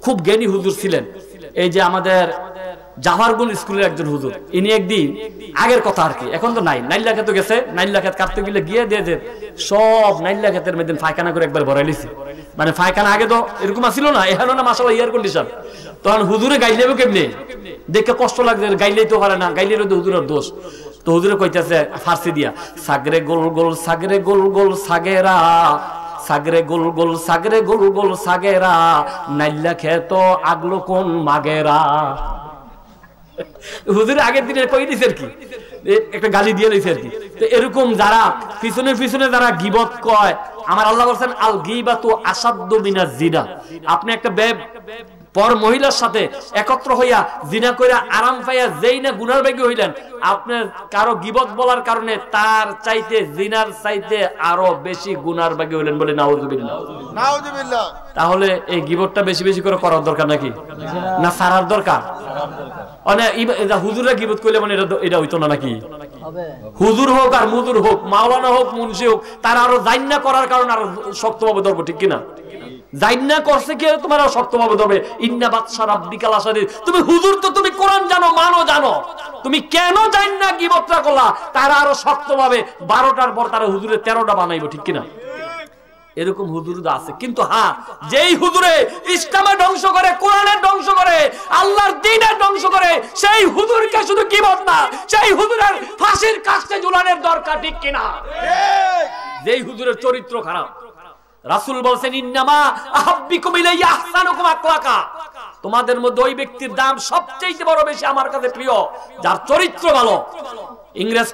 Speaker 1: খুব জ্ঞানী হুজুর ছিলেন, এই যে আমাদের জাফরগঞ্জ স্কুলের একজন হুজুর। ইনি একদিন, আগের কথা আর কি, এখন তো নাই, নাইল্লা খেতে গেছে, নাইল্লা খেত কাটতে গেলে গিয়ে দিয়ে সব নাইল্লা খেতের মধ্যে ফায়খানা করে একবার ভরাই লিছে। মানে ফায়খানা আগে তো এরকম আসিল না, এখন না মাশাআল্লাহ এয়ার কন্ডিশন। তখন হুজুরে গাইলে কেমনি দেখে কষ্ট লাগছে, গাইলেই তো পারে না, গাইলের হুজুরের দোষ। তো হুজুরে কইতেছে ফার্সি দিয়া, সাগরে গোল গোল সাগরে গোল গোল সাগেরা, সাগরে গোল গোল সাগরে গোল গোল সাগেরা, নাইল্লা খেত আগলো কোন মাগেরা। হুজুর আগের দিনে কই দিছে আর কি, একটা গালি দিয়ে দিছে আর কি। তো এরকম যারা পিছনে পিছনে যারা গীবত কয় আমার আল্লাহ বলেন আল গীবাতু আসাদ্দু মিনাজ জিনা। আপনি একটা পর মহিলার সাথে একত্র হইয়া জিনা কইরা আরাম পাইয়া যেই না গুনার ভাগী হইলেন, আপনার কারো গীবত বলার কারণে তার চাইতে জিনার চাইতে আরো বেশি গুনার ভাগী হইলেন বলে নাউযুবিল্লাহ।
Speaker 2: নাউযুবিল্লাহ।
Speaker 1: তাহলে এই গীবতটা বেশি বেশি করে করার দরকার নাকি না সারার দরকার? হুজুরা গীবত কইলে মানে এটা হইতো না নাকি? হুজুর হোক আর মুজুর হোক, মাওলানা হোক মুন্সি হোক, তার আরো জাইন্না করার কারণে আরো শক্তভাবে ধরবো, ঠিক কিনা? জাইন্না করছে কি তোমার আরো শক্তভাবে ধরবে। ইন্না বাদশা রাব্বিকাল আসাদি। তুমি হুজুর তো তুমি কোরআন জানো, মানো জানো, তুমি কেন জাইন্না গীবতটা করলা? তারা আরো শক্তভাবে 12টার পর তারা হুজুরের 13টা বানাইবো, ঠিক কিনা? এরকম হুজুর আছে। কিন্তু হ্যাঁ, যেই হুজুরে ইসলামের ধ্বংস করে, কোরআনের ধ্বংস করে, আল্লাহর দ্বীনের ধ্বংস করে, সেই হুজুরকে শুধু গীবত না, সেই হুজুরের ফাঁসির কাস্টে ঝুলানোর দরকার, ঠিক কিনা? যেই হুজুরের চরিত্র খারাপ। রাসূল বলেন ইন্নামা আহাব্বিকুম ইলাইয়া আহসানুকুম আকলাকা। তোমাদের মধ্যে ওই ব্যক্তির দাম সবচেয়ে বড় বেশি আমার কাছে প্রিয় যার চরিত্র ভালো। ইংরেজ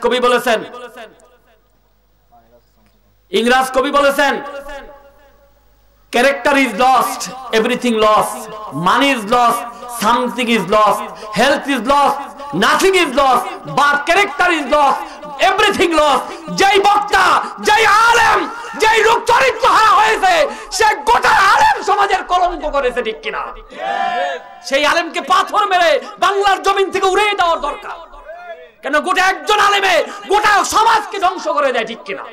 Speaker 1: কবি বলেছেন character is lost, everything lost, money is lost, something is lost, health is lost, nothing is lost, but character is lost, everything lost. যেই বক্তা, যেই আলেম, যেই লোক চরিত্র হারা হয়েছে, সে গোটা আলেম সমাজের কলঙ্ক করেছে, ঠিক কিনা? সেই আলেমকে পাথর মেরে বাংলার জমিন থেকে উড়িয়ে দেওয়ার দরকার। কেন গোটা একজন আলেমে গোটা সমাজকে ধ্বংস করে দেয়, ঠিক কিনা?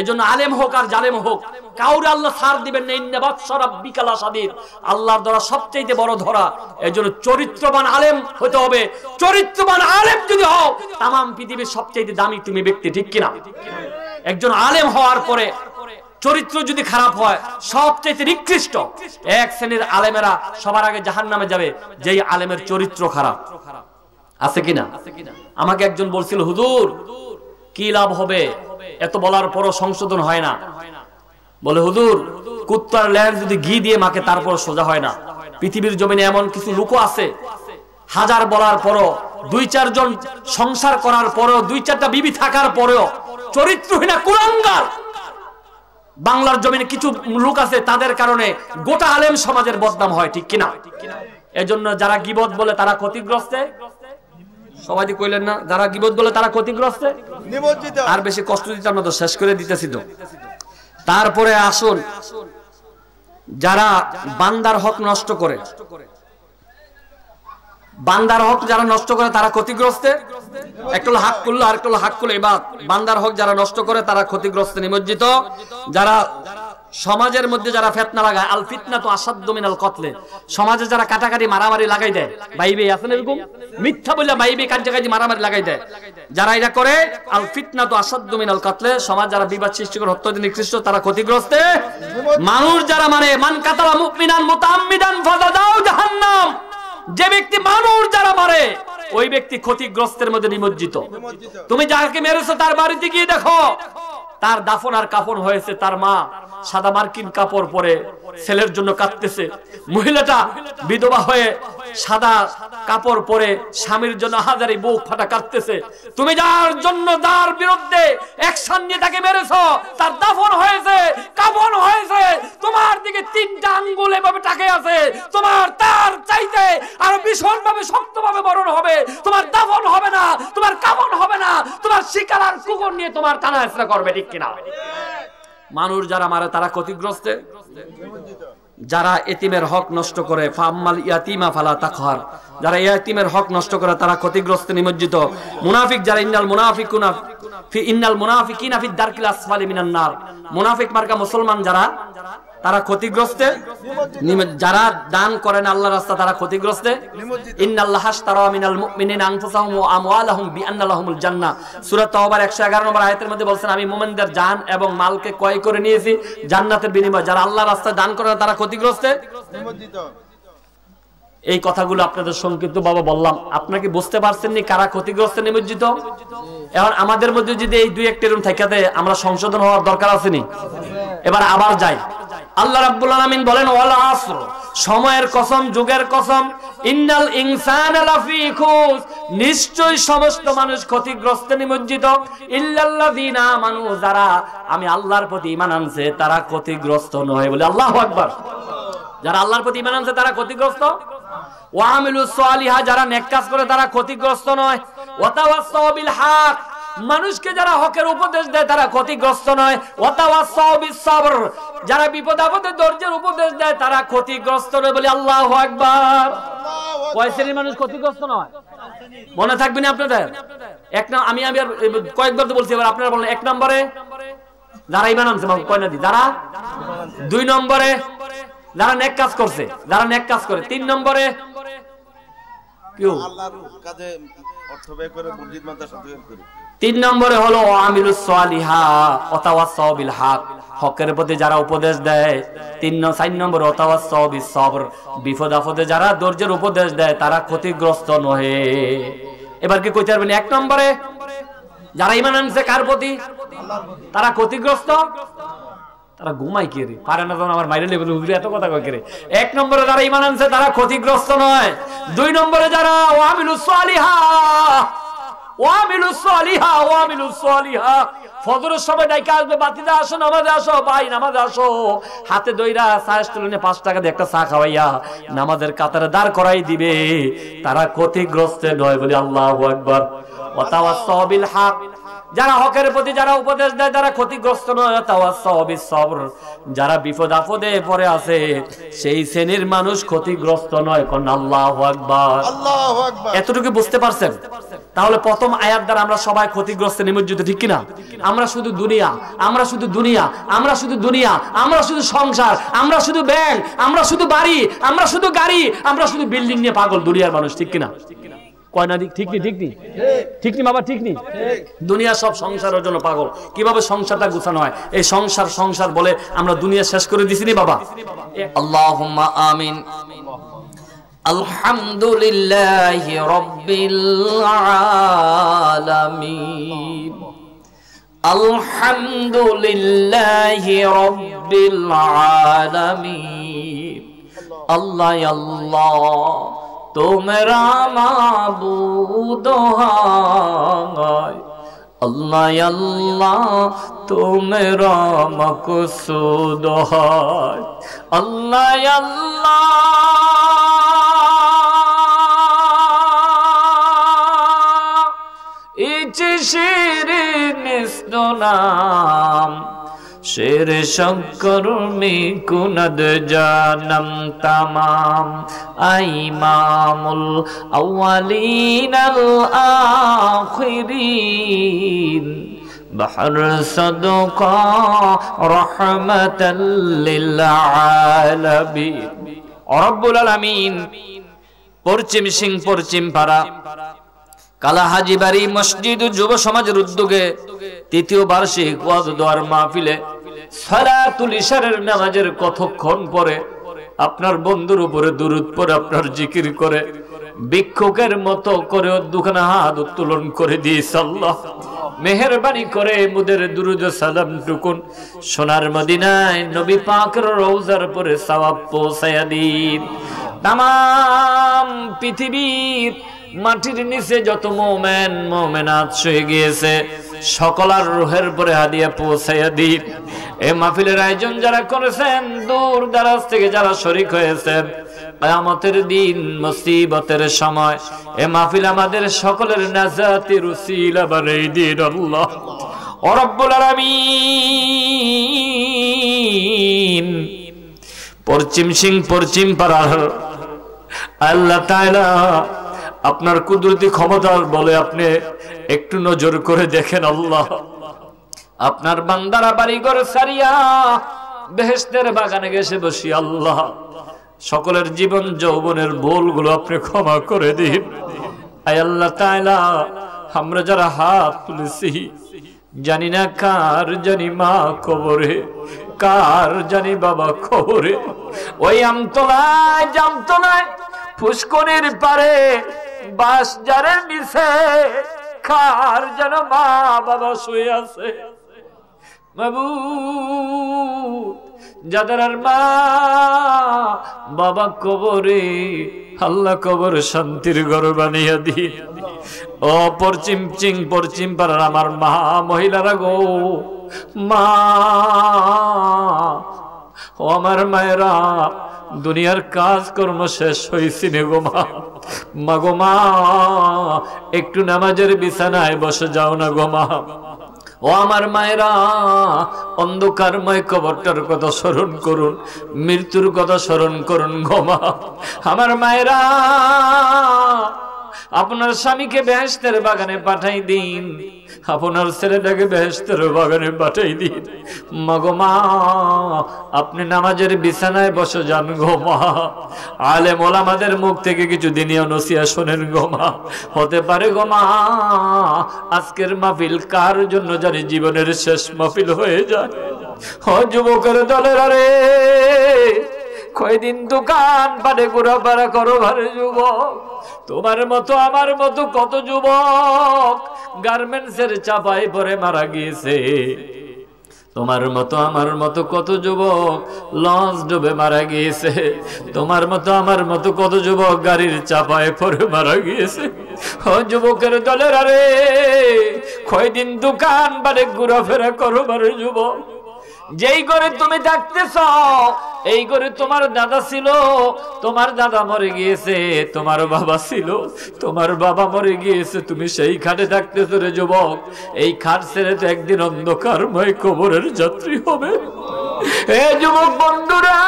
Speaker 1: এজন্য আলেম হোক আর জালেম হোক, কাউরে আল্লাহ ছাড় দিবেন না। ইন্না বাদশা রাব্বিকাল আসাদিদ। আল্লাহর ধরা সবচেয়ে বড় ধরা। এজন্য চরিত্রবান আলেম হতে হবে। চরিত্রবান আলেম যদি হও, তামাম পৃথিবীর সবচেয়ে দামি তুমি ব্যক্তি, ঠিক কিনা? একজন আলেম হওয়ার পরে চরিত্র যদি খারাপ হয়, সবচেয়ে নিকৃষ্ট এক শ্রেণীর আলেমেরা সবার আগে জাহান্নামে যাবে, যেই আলেমের চরিত্র খারাপ। আছে কিনা? আমাকে একজন বলছিল, হুজুর কি লাভ হবে, এত বলার পরও সংশোধন হয় না। বলে, হুজুর কুত্তার লেজ যদি ঘি দিয়ে মাকে তারপর সোজা হয় না। পৃথিবীর জমিনে এমন কিছু লোক আছে, হাজার বলার পরও, 2-4 জন সংসার করার পরেও, 2-4টা বিবি থাকার পরেও চরিত্রহীনা কুলাঙ্গার বাংলার জমিনে কিছু লোক আছে, তাদের কারণে গোটা আলেম সমাজের বদনাম হয়, ঠিক কিনা? এজন্য যারা গীবত বলে তারা ক্ষতিগ্রস্ত। সবাই কইলেন না, যারা গীবত বলে তারা ক্ষতিগ্রস্ত। আর বেশি কষ্ট দিতাম না তো, শেষ করে দিতেছি তো। তারপরে আসুন, যারা বান্দার হক নষ্ট করে, বান্দার হক যারা নষ্ট করে তারা ক্ষতিগ্রস্ত। একটা হলো হাক্কুল্লাহ, আর একটা হলো হাক্কুল ইবাদ। বান্দার হক যারা নষ্ট করে তারা ক্ষতিগ্রস্ত, নিমজ্জিত। যারা সমাজের মধ্যে যারা ফিতনা লাগায়, আল ফিতনাতু আসাদ্দু মিনাল কতলে, সমাজে যারা কাটাকাটি মারামারি লাগাই দেয়, ভাইবে আছেন এরকম, মিথ্যা বলে ভাইবে কাটাকাটি মারামারি লাগাই দেয়, যারা এটা করে, আল ফিতনাতু আসাদ্দু মিনাল কতলে, সমাজ যারা বিবাদ সৃষ্টি করে, হত্যা নিকৃষ্ট, তারা ক্ষতিগ্রস্ত। মানুষ যারা মানে মান কাতালা মুমিনান মুতাআম্মিদান ফাযাদাউ জাহান্নাম, যে ব্যক্তি মানুষ যারা মারে ওই ব্যক্তি ক্ষতিগ্রস্তের মধ্যে নিমজ্জিত। তুমি যাকে মেরেছো তার বাড়িতে গিয়ে দেখো, তার দাফন আর কাফন হয়েছে, তার মা সাদা মার্কিন কাপড় পরে ছেলের জন্য কাঁদতেছে, মহিলাটা বিধবা হয়ে সাদা কাপড় পরে স্বামীর জন্য হাজারি বুক ফাটা কাঁদতেছে। তুমি যার জন্য, যার বিরুদ্ধে অ্যাকশন নিয়ে তাকে মেরেছো, তার দাফন হয়েছে, কাফন হয়েছে, তোমার দিকে 3টা আঙ্গুল এভাবে টাকে আছে, তোমার তার চাইতে আরো ভীষণভাবে শক্তভাবে মরণ হবে। তোমার দাফন হবে না, তোমার কাফন হবে না, তোমার শিকার আর কুকুর নিয়ে তোমার টানা হেঁচড়া করবে, ঠিক কিনা? মানুষ যারা মারে তারা ক্ষতিগ্রস্ত। যারা এতিমের হক নষ্ট করে, ফাম্মাল ইয়াতিমা ফালা তাকহার, যারা ইয়াতিমের হক নষ্ট করে তারা ক্ষতিগ্রস্ত, নিমজ্জিত। মুনাফিক যারা, ইন্নাল মুনাফিকিনা ফি দারকিল আসফালি মিনান নার, মুনাফিক মার্কা মুসলমান যারা, তারা ক্ষতিগ্রস্ত। যারা দান করেন আল্লাহর রাস্তা তারা ক্ষতিগ্রস্ত। ইন্নাল্লাহা আশতারা মিনাল মুমিনিনা আনফুসাহুম ওয়া আমওয়ালাহুম বিআন্না লাহুমুল জান্নাহ, সূরা তাওবার 111 নম্বর আয়াতের মধ্যে বলেন, আমি মুমিনদের জান এবং মালকে ক্রয় করে নিয়েছি জান্নাতের বিনিময়ে। যারা আল্লাহর রাস্তায় দান করে তারা ক্ষতিগ্রস্ত। এই কথাগুলো আপনাদের সংক্ষিপ্ত ভাবে বললাম। আপনাকে বুঝতে পারছেন নি কারা ক্ষতিগ্রস্ত, নিমজ্জিত? এখন আমাদের মধ্যে যদি এই 2-1টা রুম থাকাতে আমরা সংশোধন হওয়ার দরকার আছে নি। এবার আবার যাই, আল্লাহ রাব্বুল আলামিন বলেন, ওয়াল আসর সময়ের কসম, যুগের কসম, ইন্নাল ইনসানা লাফি খুস, নিশ্চয় সমস্ত মানুষ ক্ষতিগ্রস্ত নিমজ্জিত, ইল্লাল্লাযিনা আমানু, যারা আমি আল্লাহর প্রতি ঈমান আনছে তারা ক্ষতিগ্রস্ত নয়। বলে আল্লাহু আকবার। যারা আল্লাহর প্রতি ঈমান আনছে তারা ক্ষতিগ্রস্ত, ওয়া আমিলুস সালিহা, যারা নেক কাজ করে তারা ক্ষতিগ্রস্ত নয়, ওয়া তাওয়াসসাউ বিল হক, মানুষকে যারা হকের উপদেশ দেয় তারা ক্ষতিগ্রস্ত নয়, ওয়া তাওয়াসসাউ বিস সাবর, যারা বিপদ আপদে ধৈর্যের উপদেশ দেয় তারা ক্ষতিগ্রস্ত নয়। বলি আল্লাহু আকবার। কয় শ্রেণীর মানুষ ক্ষতিগ্রস্ত নয়? মনে থাকবে না আপনাদের? এক না, আমি আর কয়েকবার তো বলছি, এবার আপনারা বলেন। এক নম্বরে যারা ঈমান আনছে, কয় না দি, যারা, 2 নম্বরে যারা নেক কাজ করছে, যারা নেক কাজ করে, 3 নম্বরে কেউ
Speaker 2: আল্লাহর কাজে অর্থ ব্যয় করে, মসজিদ মাদ্রাসা তৈরি করে।
Speaker 1: 3 নম্বরে হলো আমিলুস সালিহা ওয়া তাওয়াসসাউ বিল হক, হকের প্রতি যারা উপদেশ দেয়। 4 নম্বরে ওয়া তাওয়াসসাউ বিস সবর, বিপদ আপদে যারা ধৈর্যের উপদেশ দেয় তারা ক্ষতিগ্রস্ত নহে। এবার কি কইতে পারবেন? 1 নম্বরে যারা ঈমান আনছে কার প্রতি, তারা ক্ষতিগ্রস্ত, তারা ঘুমাই কে রে, পারে না যখন আমার মাইরে লেগে হুজুর এত কথা কয় কে রে। 1 নম্বরে যারা ঈমান আনছে তারা ক্ষতিগ্রস্ত নয়। 2 নম্বরে যারা ওয়া আমিলুস সালিহা, ওয়া আমিলুস সালিহা, ওয়া আমিলুস সালিহা, ফজরের সময় ডাইকা আসবে, বাতিদা আসো, নামাজে আসো, ভাই নামাজে আসো, হাতে দইরা চায়ের স্টলে 5 টাকা দিয়ে একটা চা খাওয়াইয়া নামাজের কাতারে দাঁড় করাই দিবে, তারা ক্ষতিগ্রস্ত নয়। বলি আল্লাহু আকবার। ওয়া তাওয়াসসাউ বিল হক, যারা হকের প্রতি যারা উপদেশ দেয় তারা ক্ষতিগ্রস্ত নয়। তাওয়াসসাউ বিস সবর, যারা বিপদ আপদে পড়ে আছে সেই শ্রেণীর মানুষ ক্ষতিগ্রস্ত নয়। কোন আল্লাহু আকবার।
Speaker 2: আল্লাহু আকবার।
Speaker 1: এতটুকু বুঝতে পারছেন? তাহলে প্রথম আয়াত দ্বারা আমরা সবাই ক্ষতিগ্রস্ত নিমজ্জিত, ঠিক কিনা? আমরা শুধু দুনিয়া, আমরা শুধু দুনিয়া, আমরা শুধু দুনিয়া, আমরা শুধু সংসার, আমরা শুধু ব্যাংক, আমরা শুধু বাড়ি, আমরা শুধু গাড়ি, আমরা শুধু বিল্ডিং নিয়ে পাগল দুনিয়ার মানুষ, ঠিক কিনা? কয় না ঠিক নি? ঠিক নি? ঠিক নি বাবা? ঠিক নি? দুনিয়া সব সংসারের জন্য পাগল। কিভাবে সংসারটা গুছানো হয়, এই সংসার সংসার বলে আমরা দুনিয়া শেষ করে দিছি নি বাবা। আল্লাহুম্মা আমিন। আলহামদুলিল্লাহি রাব্বিল আলামিন, আলহামদুলিল্লাহি রাব্বিল আলামিন। আল্লাহ আল্লাহ তোমরা মাবুদ হয়, আল্লাহ আল্লাহ তোমরা মাকসুদ হয়, আল্লাহ আল্লাহ ইচে শিরিন নাম শের শঙ্কর মে কুনদ জানম তামাম ইমামুল আউয়ালিন আল আখিরিন বাহর সাদকা রাহমাতাল লিল আলামিন। রব্বুল আলামিন পশ্চিম সিং পশ্চিম পাড়া কালাহাজি বাড়ি মসজিদ যুব সমাজের উদ্যোগে 3য় বার্ষিক ওয়াজ দোয়ার মাহফিলে সালাতুল ইশারের নামাজের কতক্ষণ পরে আপনার বন্ধুর উপরে দুরূদ পড়ে আপনার জিকির করে ভিক্ষুকের মতো করে দুখানা হাত উত্তোলন করে দিয়েছে। আল্লাহ মেহেরবানি করে মুদের দুরূদ ও সালাম টুকুন সোনার মদিনায় নবী পাকের রওজার পরে সওয়াব পৌঁছায়া দিন। তামাম পৃথিবীর মাটির নিচে যত মুমিন মুমিনাত শুয়ে গিয়েছে সকলের রূহের পরে হাদিয়া পৌঁছায়া দিন। এই মাহফিলের আয়োজন যারা করেছেন, দূর দারাজ থেকে যারা শরীক হয়েছেন, কিয়ামতের দিন মুসিবতের সময় এই মাহফিল আমাদের সকলের নাজাতের উসিলা বানাই দিন। আল্লাহ ও রব্বুল আলামিন পশ্চিম সিং পশ্চিম পাড়ার আল্লাহ তাআলা আপনার কুদরতি ক্ষমতার বলে আপনি একটু নজর করে দেখেন। আল্লাহ আপনার বান্দারা বাড়ি ঘর সারিয়া বেহেশতের বাগানে গেছে বসি, আল্লাহ সকলের জীবন যৌবনের ভুলগুলো আপনি ক্ষমা করে দিন। আয় আল্লাহ তাআলা আমরা যারা হাত তুলেছি জানি না কার জানি মা কবরে, কার জানি বাবা কবরে, ওই আমতলায় জামতলায় পুষ্করের পারে বাস যারের নিচে কার যেন মা বাবা শুয়ে আছে। মাবুদ যাদের আর মা বাবা কবরে, আল্লাহ কবর শান্তির ঘর বানিয়ে দিন। ও পশ্চিম পাড়ার আমার মা মহিলারা গো, মা ও আমার মায়েরা, দুনিয়ার কাজ কর্ম শেষ হয়েছি নে গো মা। মা গো মা, একটু নামাজের বিছানায় বসে যাও না গো মা। ও আমার মায়েরা, অন্ধকারময় কবরটার কথা স্মরণ করুন, মৃত্যুর কথা স্মরণ করুন গো মা। আমার মায়েরা, আপনার স্বামীকে বেহেশতের বাগানে পাঠাই দিন, আপনার ছেলেটাকে বেহেশতের বাগানে পাঠাই দিন। মা গো মা, আপনি নামাজের বিছানায় বসে যান গো মা। আলেম ওলামাদের মুখ থেকে কিছু দিনীয় নসিহত শোনেন গো মা। হতে পারে গো মা আজকের মাহফিল কার জন্য জানি জীবনের শেষ মাহফিল হয়ে যায়। ও যুবকের দলের আরে, কয়দিন দোকান পাটে ঘোরাফেরা করো ভারে যুবক। তোমার মতো আমার মতো কত যুবক গার্মেন্টসের চাপায় পরে মারা গিয়েছে। তোমার মতো আমার মতো কত যুবক লঞ্চ ডুবে মারা গিয়েছে। তোমার মতো আমার মতো কত যুবক গাড়ির চাপায় পরে মারা গিয়েছে। ও যুবকের দলের আরে, কয়দিন দোকান পাটে ঘোরাফেরা করো ভারে যুবক। যেই ঘরে তুমি থাকতেছ এই ঘরে তোমার দাদা ছিল, তোমার দাদা মরে গিয়েছে। তোমার বাবা ছিল, তোমার বাবা মরে গিয়েছে। তুমি সেই খাটে থাকতেছ রে যুবক। এই খাট ছেড়ে তো একদিন অন্ধকারময় কবরের যাত্রী হবে। হে যুবক বন্ধুরা,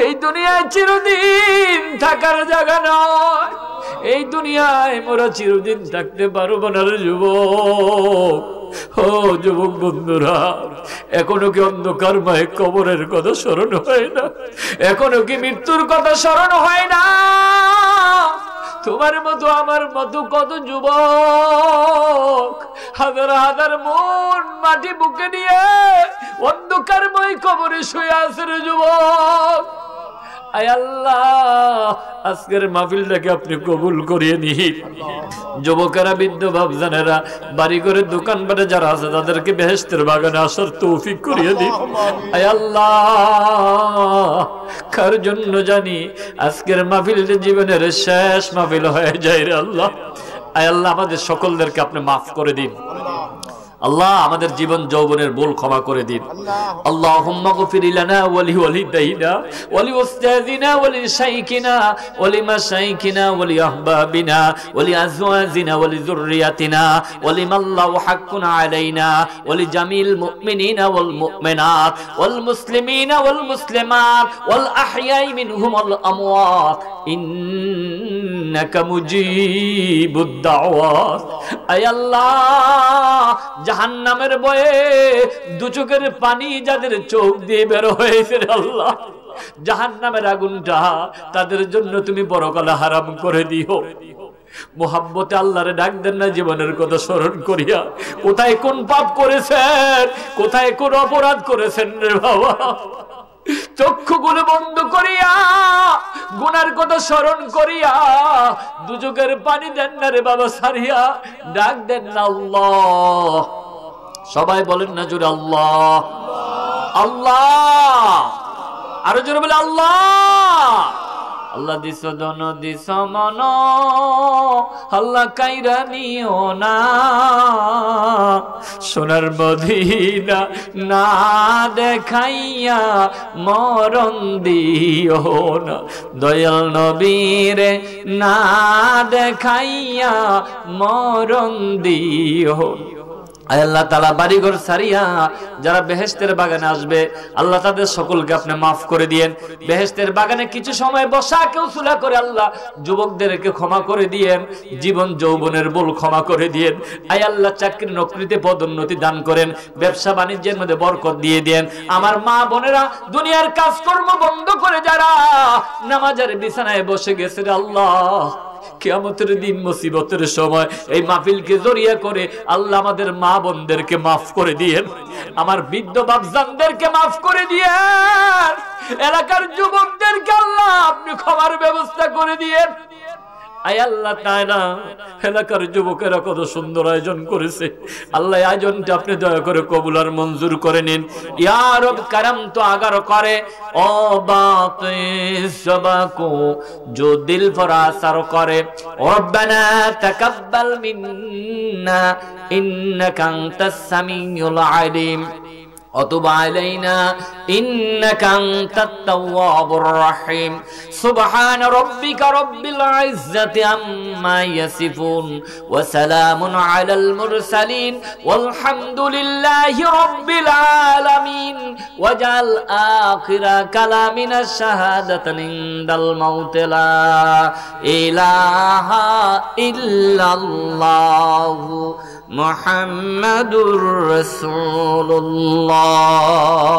Speaker 1: এই দুনিয়ায় চিরদিন থাকার জায়গা নয়। এই দুনিয়ায় মোরা চিরদিন থাকতে পারবো না রে যুবক। ও যুবক বন্ধুরা, এখনো কি অন্ধকারময় কবরের কথা স্মরণ হয় না? এখনো কি মৃত্যুর কথা স্মরণ হয় না? তোমার মতো আমার মতো কত যুবক হাজার হাজার মন মাটি বুকে নিয়ে অন্ধকারময় কবরে শুয়ে আছে রে যুবক। আয় আল্লাহ, আজকের মাহফিলটাকে আপনি কবুল করিয়ে নিন। যুবকেরা, বৃদ্ধ বাপজানেরা, বাড়ি করে দোকান পাটে যারা আছে তাদেরকে বেহেশতের বাগানে আসার তৌফিক করিয়ে দিন। আয় আল্লাহ, কার জন্য জানি আজকের মাহফিলটা জীবনের শেষ মাহফিল হয়ে যায় রে আল্লাহ। আয় আল্লাহ, আমাদের সকলদেরকে আপনি মাফ করে দিন। আল্লাহ, আমাদের জীবন যৌবনের ভুল ক্ষমা করে দিন। আল্লাহুম্মা গফির লানা ওয়া লিওয়ালিদাইনা ওয়া লিউস্তাযিনা ওয়া লিশাইখিনা ওয়া লিমাশাইখিনা ওয়া লিআহবাবিনা ওয়া লিআজওয়াজিনা ওয়া লিযুররিয়াতিনা ওয়া লিমান লাহু হাক্কুন আলাইনা ওয়া লিজামিল মুমিনিনা ওয়াল মুমিনাত ওয়াল মুসলিমিনা ওয়াল মুসলিমাত ওয়াল আহইয়াই মিনহুম ওয়াল আমওয়াত ইন্নাকা মুজিবুদ দাওয়াত। আয় আল্লাহ, জাহান্নামের ভয়ে দু চোখের পানি যাদের চোখ দিয়ে বের হয়েছে আল্লাহ, জাহান্নামের আগুনটা তাদের জন্য তুমি পরকালে হারাম করে দিও। মোহাব্বতে আল্লাহরে ডাক দেন না জীবনের কথা স্মরণ করিয়া। কোথায় কোন পাপ করেছেন, কোথায় কোন অপরাধ করেছেন রে বাবা, চক্ষুগুলো বন্ধ করিয়া গুনার কথা স্মরণ করিয়া দু চোখের পানি দেন না রে বাবা সারিয়া, ডাক দেন না আল্লাহ। সবাই বলেন না জোরে আল্লাহ আল্লাহ, আরো জোরে বলে আল্লাহ আল্লাহ। দিস দন দিস মন আল্লাহ কাইরা নিও না, সোনার মদিনা না দেখাইয়া মরণ দিও না, দয়াল নবীরে না দেখাইয়া মরণ দিও। আল্লাহ তাআলা বাড়িঘর ছাড়িয়া যারা বেহেশতের বাগানে আসবে আল্লাহ তাদের সকলকে আপনি মাফ করে দিয়েন। বেহেশতের বাগানে কিছু সময় বসা কেউ সুলা করে আল্লাহ যুবকদেরকে ক্ষমা করে দিয়েন, জীবন যৌবনের ভুল ক্ষমা করে দিয়েন। আয় আল্লাহ, চাকরি নকরিতে পদোন্নতি দান করেন, ব্যবসা বাণিজ্যের মধ্যে বরকত দিয়ে দেন। আমার মা বোনেরা দুনিয়ার কাজকর্ম বন্ধ করে যারা নামাজের বিছানায় বসে গেছে আল্লাহ, কিয়ামতের দিন মুসিবতের সময় এই মাহফিলকে জড়িয়ে করে আল্লাহ আমাদের মা বোনদেরকে মাফ করে দিয়েন, আমার বৃদ্ধ বাপজানদেরকে মাফ করে দিয়েন, এলাকার যুবকদেরকে আল্লাহ আপনি ক্ষমার ব্যবস্থা করে দিয়েন। আয় আল্লাহ তাআলা এলাকার যুবকেরা কত সুন্দর আয়োজন করেছে আল্লাহ আয়োজনটা আপনি দয়া করে কবুল আর মঞ্জুর করে নিন ইয়া রব করম তো আগার করে ও বাত সবাকো जो दिल पर असर करे रब्बना तकब्बल मिन्ना इन्नका अंतस समीउल अलीम وتب علينا إنك أنت التواب الرحيم سبحان ربك رب العزة عما يصفون وسلام على المرسلين والحمد لله رب العالمين واجعل آخر كلامنا الشهادة عند الموت لا إله إلا الله محمد رسول الله